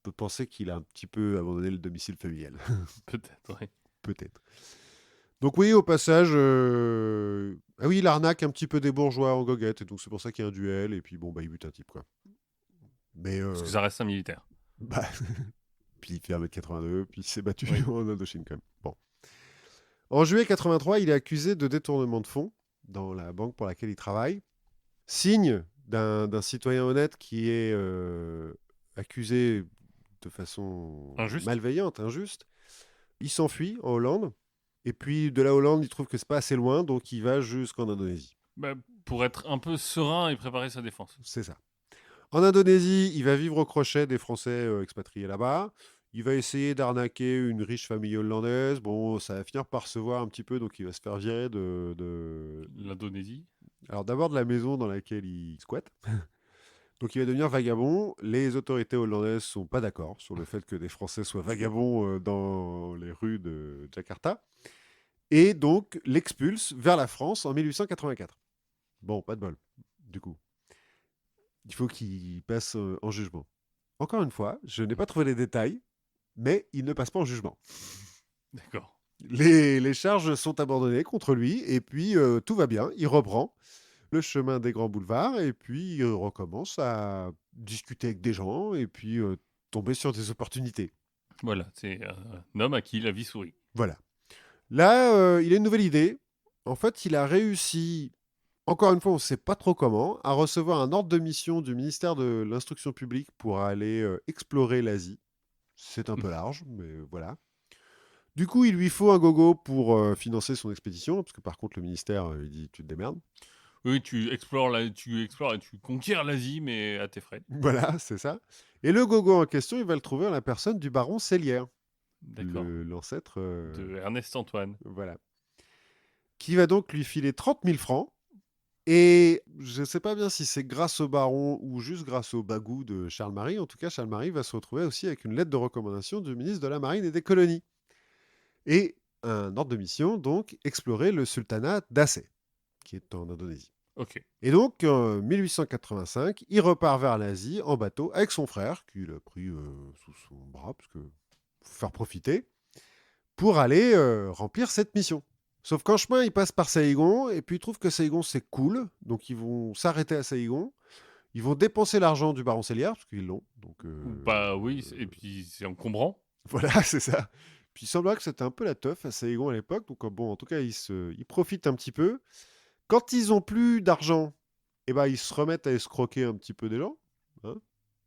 peut penser qu'il a un petit peu abandonné le domicile familial. Peut-être, oui. Peut-être. Donc oui, au passage, ah oui, il arnaque un petit peu des bourgeois en goguette, et donc c'est pour ça qu'il y a un duel, et puis bon, il bute un type, quoi. Mais, Parce que ça reste un militaire. bah, puis il fait 1,82 m, puis il s'est battu Oui. en Indochine quand même. Bon. En juillet 83, il est accusé de détournement de fonds dans la banque pour laquelle il travaille. Signe d'un citoyen honnête qui est accusé de façon Injuste. malveillante, injuste. Il s'enfuit en Hollande. Et puis de la Hollande, il trouve que c'est pas assez loin, donc il va jusqu'en Indonésie. Pour être un peu serein et préparer sa défense. C'est ça. En Indonésie, il va vivre au crochet des Français expatriés là-bas. Il va essayer d'arnaquer une riche famille hollandaise. Bon, ça va finir par se voir un petit peu, donc il va se faire virer de... L'Indonésie. Alors d'abord de la maison dans laquelle il squatte. Donc il va devenir vagabond. Les autorités hollandaises sont pas d'accord sur le fait que des Français soient vagabonds dans les rues de Jakarta. Et donc l'expulse vers la France en 1884. Bon, pas de bol, du coup. Il faut qu'il passe en jugement. Encore une fois, je n'ai pas trouvé les détails, mais il ne passe pas en jugement. D'accord. Les charges sont abandonnées contre lui, et puis tout va bien. Il reprend le chemin des grands boulevards, et puis il recommence à discuter avec des gens, et puis tomber sur des opportunités. Voilà, c'est un homme à qui la vie sourit. Voilà. Là, il a une nouvelle idée. En fait, il a réussi, encore une fois, on ne sait pas trop comment, à recevoir un ordre de mission du ministère de l'Instruction publique pour aller explorer l'Asie. C'est un peu large, mais voilà. Du coup, il lui faut un gogo pour financer son expédition, parce que par contre, le ministère, il dit tu te démerdes. Oui, tu explores et tu conquiers l'Asie, mais à tes frais. Voilà, c'est ça. Et le gogo en question, il va le trouver en la personne du baron Sellière, D'accord. l'ancêtre. De Ernest Antoine. Voilà. Qui va donc lui filer 30 000 francs. Et je ne sais pas bien si c'est grâce au baron ou juste grâce au bagou de Charles-Marie. En tout cas, Charles-Marie va se retrouver aussi avec une lettre de recommandation du ministre de la Marine et des Colonies. Et un ordre de mission, donc, explorer le sultanat d'Aceh, qui est en Indonésie. Ok. Et donc, en 1885, il repart vers l'Asie en bateau avec son frère, qu'il a pris sous son bras, parce que faut faire profiter, pour aller remplir cette mission. Sauf qu'en chemin, ils passent par Saïgon, et puis ils trouvent que Saïgon, c'est cool, donc ils vont s'arrêter à Saïgon. Ils vont dépenser l'argent du baron Sellière, parce qu'ils l'ont. Donc, Bah oui, et puis c'est encombrant. voilà, c'est ça. Puis il semblerait que c'était un peu la teuf à Saïgon à l'époque, donc bon, en tout cas, ils profitent un petit peu. Quand ils ont plus d'argent, eh ben, ils se remettent à escroquer un petit peu des gens, hein,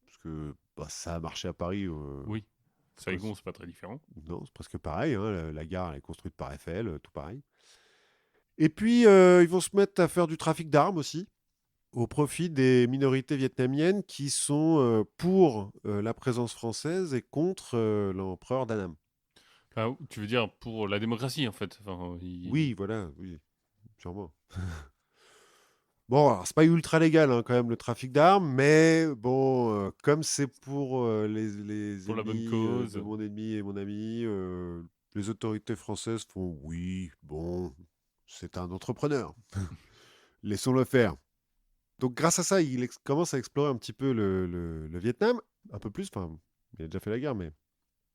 parce que bah, ça a marché à Paris. Oui. Presque- Saigon, c'est pas très différent. non, c'est presque pareil. Hein, la gare elle est construite par Eiffel, tout pareil. Et puis, ils vont se mettre à faire du trafic d'armes aussi, au profit des minorités vietnamiennes qui sont pour la présence française et contre l'empereur d'Annam. Enfin, tu veux dire pour la démocratie, en fait. Enfin, Oui, voilà, oui, sûrement. Bon, alors, c'est pas ultra légal hein, quand même le trafic d'armes, mais bon, comme c'est pour les pour la bonne ennemis de cause. mon ennemi et mon ami, les autorités françaises font oui, bon, c'est un entrepreneur, laissons-le faire. Donc grâce à ça, commence à explorer un petit peu le Vietnam, un peu plus, enfin, il a déjà fait la guerre, mais...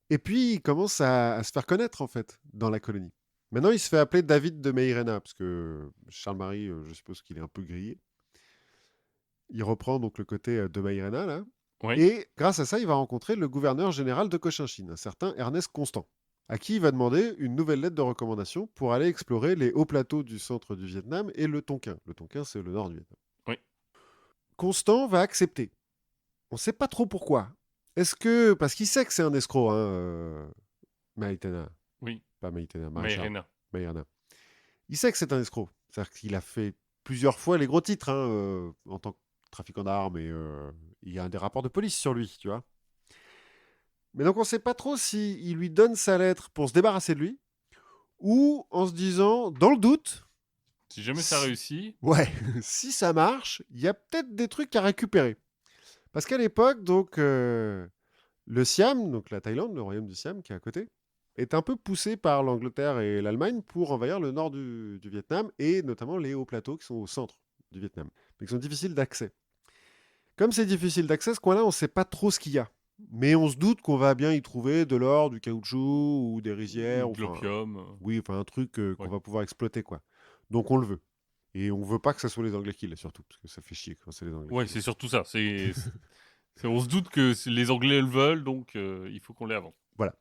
Et puis il commence à se faire connaître en fait dans la colonie. Maintenant, il se fait appeler David de Meirena, parce que Charles-Marie, je suppose qu'il est un peu grillé. Il reprend donc le côté de Meirena, là. Oui. Et grâce à ça, il va rencontrer le gouverneur général de Cochinchine, un certain Ernest Constant, à qui il va demander une nouvelle lettre de recommandation pour aller explorer les hauts plateaux du centre du Vietnam et le Tonkin. Le Tonkin, c'est le nord du Vietnam. Oui. Constant va accepter. On ne sait pas trop pourquoi. Est-ce que... Parce qu'il sait que c'est un escroc, hein, Maïtena. Oui. Pas Maïtena, Maréchal. Maïrena. Maïrena. Il sait que c'est un escroc. C'est-à-dire qu'il a fait plusieurs fois les gros titres hein, en tant que trafiquant d'armes et il y a des rapports de police sur lui, tu vois. Mais donc on ne sait pas trop s'il lui donne sa lettre pour se débarrasser de lui ou en se disant, dans le doute, Si jamais ça réussit. ouais, si ça marche, il y a peut-être des trucs à récupérer. Parce qu'à l'époque, donc, le Siam, donc la Thaïlande, le royaume du Siam qui est à côté, est un peu poussé par l'Angleterre et l'Allemagne pour envahir le nord du Vietnam et notamment les hauts plateaux qui sont au centre du Vietnam, mais qui sont difficiles d'accès. Comme c'est difficile d'accès, ce coin-là, on ne sait pas trop ce qu'il y a. Mais on se doute qu'on va bien y trouver de l'or, du caoutchouc ou des rizières. De Enfin, l'opium. oui, enfin un truc qu'on Ouais. va pouvoir exploiter, quoi. Donc on le veut. Et on veut pas que ce soit les Anglais qui l'aient, surtout, parce que ça fait chier quand c'est les Anglais Ouais, qui c'est l'aient. surtout ça. On se doute que les Anglais le veulent, donc il faut qu'on l'ait avant. Voilà.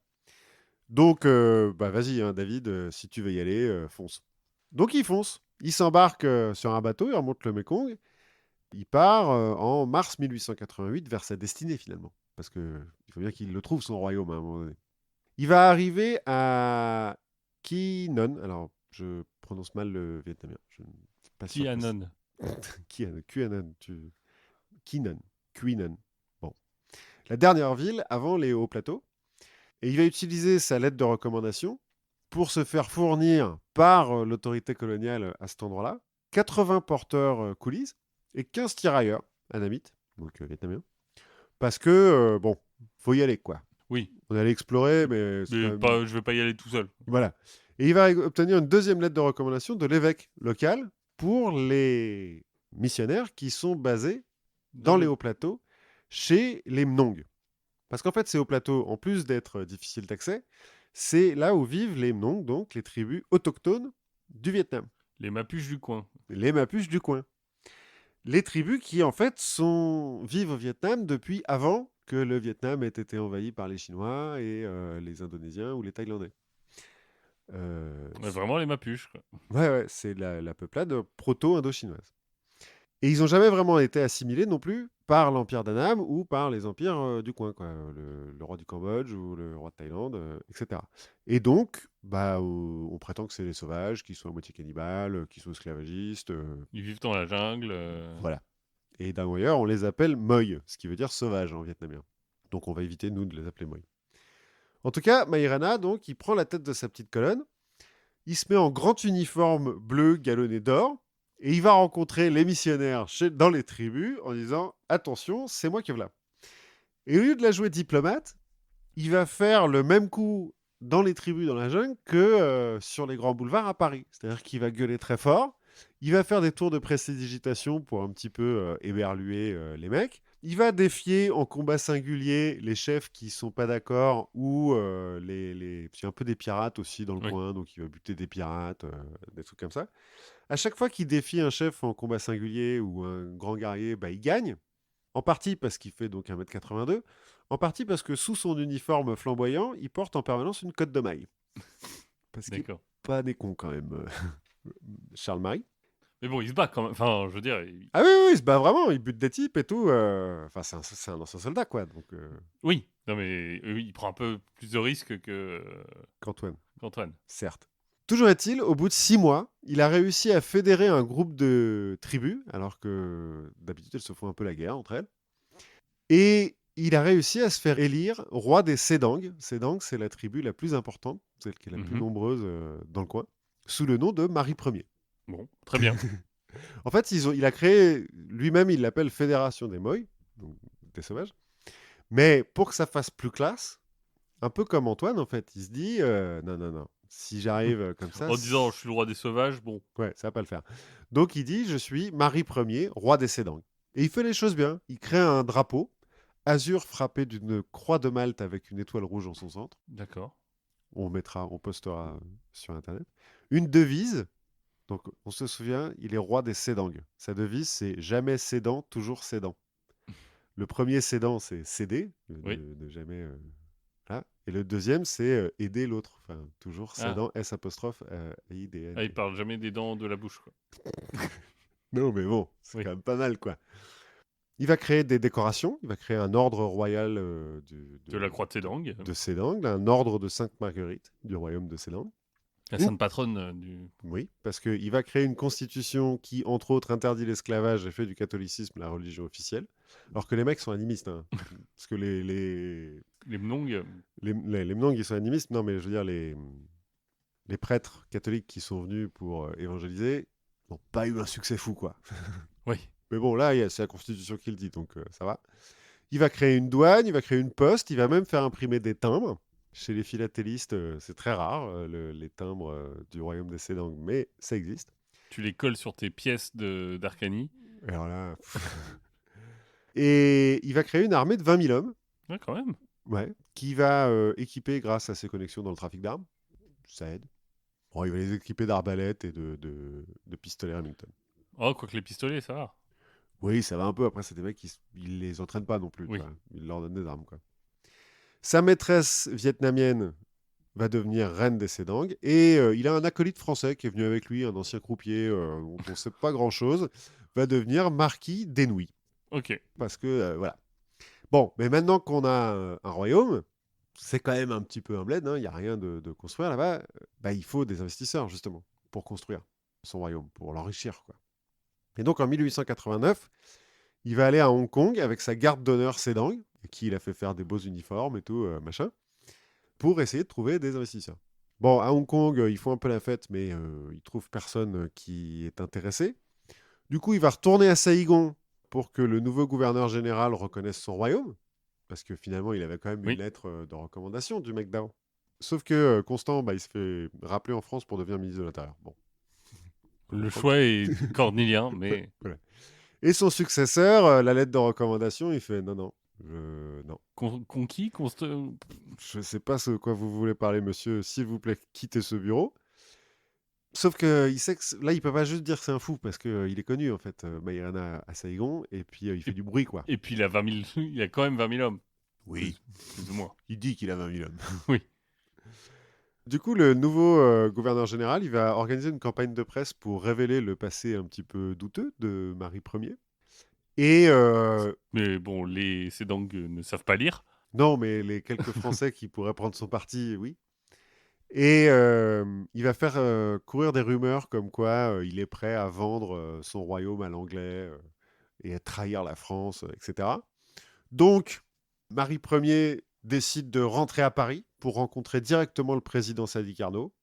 Donc, bah vas-y, hein, David, si tu veux y aller, fonce. Donc il fonce. Il s'embarque sur un bateau, il remonte le Mekong. Il part en mars 1888 vers sa destinée, finalement. Parce que il faut bien qu'il le trouve, son royaume, à un moment donné. Il va arriver à Qui Non. Alors, je prononce mal le vietnamien. Je ne suis pas sûr que c'est... Tianon. Quienon. Qui Non. Quienon. Bon. La dernière ville avant les hauts plateaux. Et il va utiliser sa lettre de recommandation pour se faire fournir par l'autorité coloniale à cet endroit-là 80 porteurs coolies et 15 tirailleurs anamites, donc vietnamiens. Parce que, bon, faut y aller, quoi. Oui. On allait explorer, mais c'est quand Mais même... je vais pas y aller tout seul. Voilà. Et il va obtenir une deuxième lettre de recommandation de l'évêque local pour les missionnaires qui sont basés dans les hauts plateaux, chez les Mnong. Parce qu'en fait, ces hauts plateaux, en plus d'être difficiles d'accès, c'est là où vivent les Mnong, donc les tribus autochtones du Vietnam. Les Mapuches du coin. Les Mapuches du coin. Les tribus qui, en fait, vivent au Vietnam depuis avant que le Vietnam ait été envahi par les Chinois et les Indonésiens ou les Thaïlandais. Vraiment les Mapuches, quoi. Ouais, c'est la peuplade proto-indo-chinoise. Et ils n'ont jamais vraiment été assimilés non plus par l'Empire d'Annam ou par les empires du coin, quoi. Le roi du Cambodge ou le roi de Thaïlande, etc. Et donc, on prétend que c'est les sauvages, qui sont à moitié cannibales, qui sont esclavagistes. Ils vivent dans la jungle. Voilà. Et d'ailleurs, on les appelle Moi, ce qui veut dire sauvage en vietnamien. Donc on va éviter, nous, de les appeler Moi. En tout cas, Maïrana, donc, il prend la tête de sa petite colonne, il se met en grand uniforme bleu galonné d'or, et il va rencontrer les missionnaires dans les tribus en disant « Attention, c'est moi qui voilà ». Et au lieu de la jouer diplomate, il va faire le même coup dans les tribus dans la jungle que sur les grands boulevards à Paris. C'est-à-dire qu'il va gueuler très fort, il va faire des tours de prestidigitation pour un petit peu éberluer les mecs. Il va défier en combat singulier les chefs qui sont pas d'accord ou il y a un peu des pirates aussi dans le coin, donc il va buter des pirates, des trucs comme ça. À chaque fois qu'il défie un chef en combat singulier ou un grand guerrier, il gagne. En partie parce qu'il fait donc 1m82, en partie parce que sous son uniforme flamboyant, il porte en permanence une cotte de maille. Parce qu'il n'est pas des cons quand même, Charles-Marie. Mais bon, il se bat quand même. Enfin, je veux dire. Ah oui, il se bat vraiment, il bute des types et tout. Enfin, c'est un ancien soldat, quoi. Donc, Oui, non mais il prend un peu plus de risques qu'Antoine. Certes. Toujours est-il, au bout de 6 mois, il a réussi à fédérer un groupe de tribus, alors que d'habitude elles se font un peu la guerre entre elles. Et il a réussi à se faire élire roi des Sedang. Sedang, c'est la tribu la plus importante, celle qui est la plus nombreuse dans le coin, sous le nom de Marie Ier. Bon, très bien. En fait, il a créé, lui-même, il l'appelle Fédération des Moi, donc des sauvages. Mais pour que ça fasse plus classe, un peu comme Antoine, en fait, il se dit non, si j'arrive comme ça. En disant je suis le roi des sauvages, bon. Ouais, ça va pas le faire. Donc il dit je suis Marie Ier, roi des Sedang. Et il fait les choses bien. Il crée un drapeau azur frappé d'une croix de Malte avec une étoile rouge en son centre. D'accord. On postera sur Internet. Une devise. Donc on se souvient, il est roi des Sedang. Sa devise, c'est jamais cédant, toujours cédant. Le premier cédant, c'est céder, de jamais. Voilà. Et le deuxième, c'est aider l'autre. Enfin, toujours cédant, S apostrophe, I-D-N. Il parle jamais des dents de la bouche, quoi. Non, mais bon, c'est quand même pas mal, quoi. Il va créer des décorations. Il va créer un ordre royal de la croix de Sedang. De Sedang, un ordre de Sainte Marguerite du royaume de Sedang. La sainte patronne du... Oui, parce qu'il va créer une constitution qui, entre autres, interdit l'esclavage et fait du catholicisme la religion officielle. Alors que les mecs sont animistes. Hein. Parce que les Mnong... Les Mnong, ils sont animistes. Non, mais je veux dire, les prêtres catholiques qui sont venus pour évangéliser n'ont pas eu un succès fou, quoi. Oui. Mais bon, là, c'est la Constitution qui le dit, donc ça va. Il va créer une douane, il va créer une poste, il va même faire imprimer des timbres. Chez les philatélistes, c'est très rare, les timbres du royaume des Sedang, mais ça existe. Tu les colles sur tes pièces d'Arcanie. Alors là... Et il va créer une armée de 20 000 hommes. Ouais, quand même. Ouais, qui va équiper grâce à ses connexions dans le trafic d'armes. Ça aide. Bon, il va les équiper d'arbalètes et de pistolets Remington. Oh, quoique les pistolets, ça va. Oui, ça va un peu. Après, c'est des mecs qui les entraînent pas non plus. Oui. Ils leur donnent des armes, quoi. Sa maîtresse vietnamienne va devenir reine des Sedang. Et il a un acolyte français qui est venu avec lui, un ancien croupier dont on ne sait pas grand-chose, va devenir marquis d'Enouis. Ok. Parce que, voilà. Bon, mais maintenant qu'on a un royaume, c'est quand même un petit peu un bled, hein, il n'y a rien de construire là-bas. Il faut des investisseurs, justement, pour construire son royaume, pour l'enrichir, quoi. Et donc, en 1889, il va aller à Hong Kong avec sa garde d'honneur Sedang, à qui il a fait faire des beaux uniformes et tout, machin, pour essayer de trouver des investisseurs. Bon, à Hong Kong, ils font un peu la fête, mais ils trouvent personne qui est intéressé. Du coup, il va retourner à Saïgon pour que le nouveau gouverneur général reconnaisse son royaume, parce que finalement, il avait quand même une lettre de recommandation du mec d'avant. Sauf que Constant, il se fait rappeler en France pour devenir ministre de l'Intérieur. Bon. Le choix est cornélien, mais... Voilà. Et son successeur, la lettre de recommandation, il fait non, non. Conquis, Je sais pas ce quoi vous voulez parler, monsieur. S'il vous plaît, quittez ce bureau. Sauf que il sait que là, il peut pas juste dire que c'est un fou parce que il est connu en fait, Maïrena à Saigon, et puis il fait et, du bruit quoi. et puis il a 20 000, il a quand même 20 000 hommes, Oui, plus ou moins. il dit qu'il a 20 000 hommes. Oui. Du coup, le nouveau gouverneur général, il va organiser une campagne de presse pour révéler le passé un petit peu douteux de Marie Ier. Et Mais bon, ces Sedang ne savent pas lire. non, mais les quelques Français qui pourraient prendre son parti, oui. Et il va faire courir des rumeurs comme quoi il est prêt à vendre son royaume à l'anglais et à trahir la France, etc. Donc, Marie Ier décide de rentrer à Paris pour rencontrer directement le président Sadi Carnot,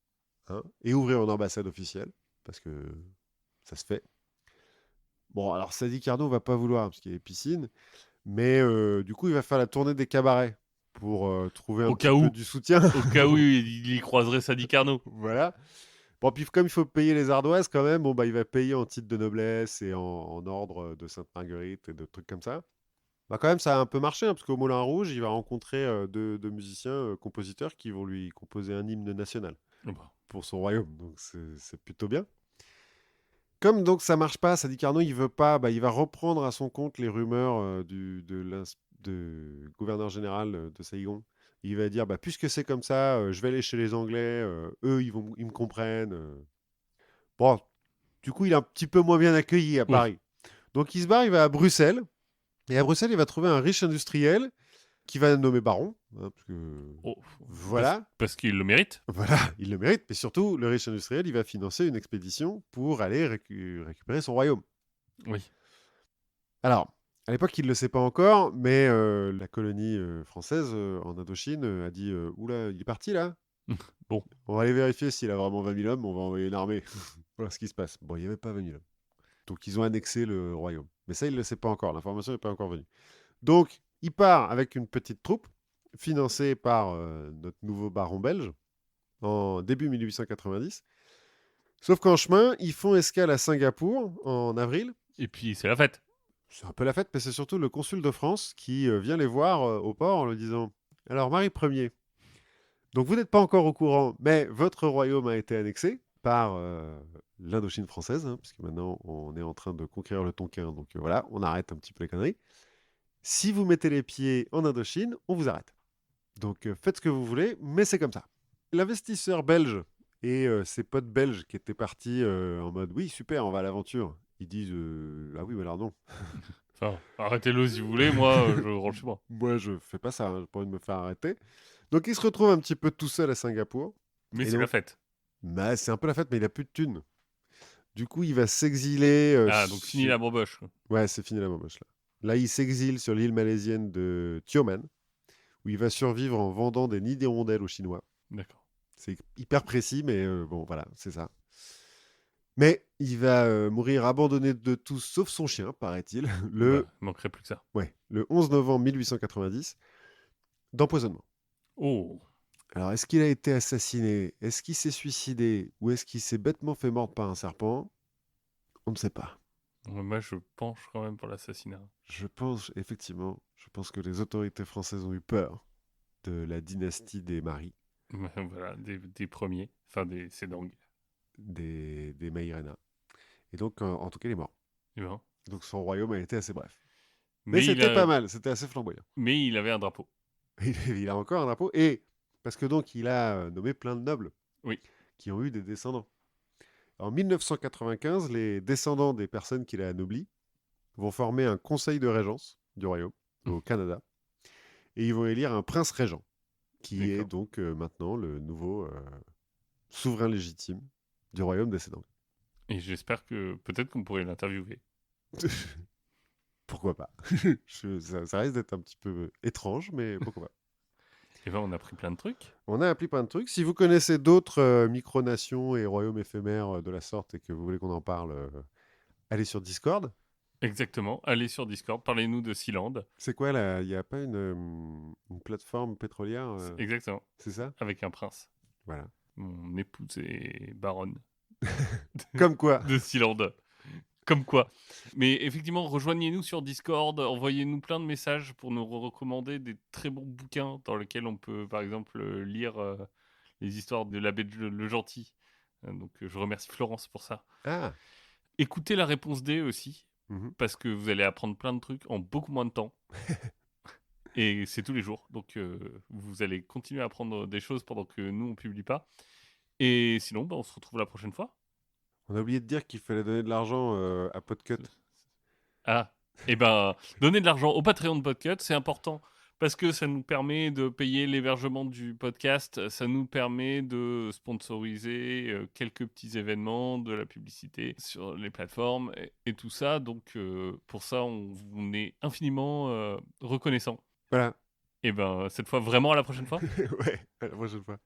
hein, et ouvrir une ambassade officielle, parce que ça se fait. Bon, alors Sadi Carnot va pas vouloir, parce qu'il y a les piscines, mais du coup, il va faire la tournée des cabarets pour trouver un Au petit cas peu où, du soutien. au cas où il y croiserait Sadi Carnot. Voilà. Bon, puis comme il faut payer les ardoises quand même, bon, bah, il va payer en titre de noblesse et en ordre de Sainte-Marguerite et de trucs comme ça. Bah, quand même, ça a un peu marché, hein, parce qu'au Moulin Rouge, il va rencontrer deux musiciens, compositeurs qui vont lui composer un hymne national Oh bah, pour son royaume. Donc c'est plutôt bien. Comme donc ça marche pas, Sadi Carnot, il veut pas, bah, il va reprendre à son compte les rumeurs de gouverneur général de Saigon. Il va dire, bah, puisque c'est comme ça, je vais aller chez les Anglais, eux, ils me comprennent. Bon, du coup, il est un petit peu moins bien accueilli à oui. Paris. Donc il se barre, il va à Bruxelles. Et à Bruxelles, il va trouver un riche industriel qui va nommer baron, hein, parce que Oh, voilà, parce qu'il le mérite. voilà, il le mérite. Mais surtout, le riche industriel, il va financer une expédition pour aller récupérer son royaume. Oui. Alors, à l'époque, il ne le sait pas encore, mais la colonie française en Indochine a dit oula, il est parti là. Bon, On va aller vérifier s'il a vraiment 20 000 hommes, on va envoyer une armée. Voilà ce qui se passe. Bon, il n'y avait pas 20 000 hommes. Donc, ils ont annexé le royaume. Mais ça, il ne le sait pas encore. L'information n'est pas encore venue. Donc, il part avec une petite troupe, financée par notre nouveau baron belge, en début 1890. Sauf qu'en chemin, ils font escale à Singapour en avril. et puis c'est la fête. C'est un peu la fête, mais c'est surtout le consul de France qui vient les voir au port en leur disant alors, Marie Ier, donc vous n'êtes pas encore au courant, mais votre royaume a été annexé par l'Indochine française, hein, puisque maintenant on est en train de conquérir le Tonkin, donc voilà, on arrête un petit peu les conneries. Si vous mettez les pieds en Indochine, on vous arrête. Donc faites ce que vous voulez, mais c'est comme ça. L'investisseur belge et ses potes belges qui étaient partis en mode oui, super, on va à l'aventure, ils disent ah oui, mais alors non. Enfin, arrêtez-le si vous voulez, moi, je rentre chez moi. Moi, je fais pas ça, hein, j'ai pas envie de me faire arrêter. Donc il se retrouve un petit peu tout seul à Singapour. Mais Et c'est la donc, fête. bah, c'est un peu la fête, mais il a plus de thunes. Du coup, il va s'exiler Ah, donc fini la bamboche. Ouais, c'est fini la bamboche là. Là, il s'exile sur l'île malaisienne de Tioman, où il va survivre en vendant des nids d'hirondelles aux Chinois. D'accord. C'est hyper précis, mais bon, voilà, c'est ça. Mais il va mourir abandonné de tous, sauf son chien, paraît-il, Bah, il manquerait plus que ça. ouais, le 11 novembre 1890, d'empoisonnement. Oh. Alors, est-ce qu'il a été assassiné? Est-ce qu'il s'est suicidé? Ou est-ce qu'il s'est bêtement fait mordre par un serpent? On ne sait pas. Moi, je penche quand même pour l'assassinat. Je pense, effectivement, je pense que les autorités françaises ont eu peur de la dynastie des Maris, Voilà, des premiers. Enfin, des Sedang. des Maïrena. Et donc, en tout cas, il est mort. Eh ben. Donc, son royaume a été assez bref. Mais Mais il c'était a, pas mal, c'était assez flamboyant. mais il avait un drapeau. Il a encore un drapeau. Et parce que donc, il a nommé plein de nobles Oui. qui ont eu des descendants. En 1995, les descendants des personnes qu'il a anoblies vont former un conseil de régence du royaume au Canada. Et ils vont élire un prince régent, qui est D'accord. donc maintenant le nouveau souverain légitime du royaume des Sédang. Et j'espère que peut-être qu'on pourrait l'interviewer. Pourquoi pas? Ça risque d'être un petit peu étrange, mais pourquoi pas? Et ben, on a pris plein de trucs. On a appris plein de trucs. Si vous connaissez d'autres micronations et royaumes éphémères de la sorte et que vous voulez qu'on en parle, allez sur Discord. Exactement. Allez sur Discord, parlez-nous de Sealand. C'est quoi là? Il n'y a pas une plateforme pétrolière? Exactement. C'est ça? Avec un prince. Voilà. Mon épouse est baronne Comme quoi, de Sealand. Comme quoi. Mais effectivement, rejoignez-nous sur Discord, envoyez-nous plein de messages pour nous recommander des très bons bouquins dans lesquels on peut, par exemple, lire les histoires de l'abbé Le Gentil. Donc, je remercie Florence pour ça. Ah. Écoutez la réponse D aussi, Mmh. parce que vous allez apprendre plein de trucs en beaucoup moins de temps. Et c'est tous les jours. Donc, vous allez continuer à apprendre des choses pendant que nous, on publie pas. Et sinon, on se retrouve la prochaine fois. On a oublié de dire qu'il fallait donner de l'argent, à Podcut. Ah, et ben, donner de l'argent au Patreon de Podcut, c'est important parce que ça nous permet de payer l'hébergement du podcast, ça nous permet de sponsoriser quelques petits événements, de la publicité sur les plateformes et tout ça. Donc, pour ça, on est infiniment reconnaissant. Voilà. Et ben, cette fois, vraiment à la prochaine fois. Ouais, à la prochaine fois.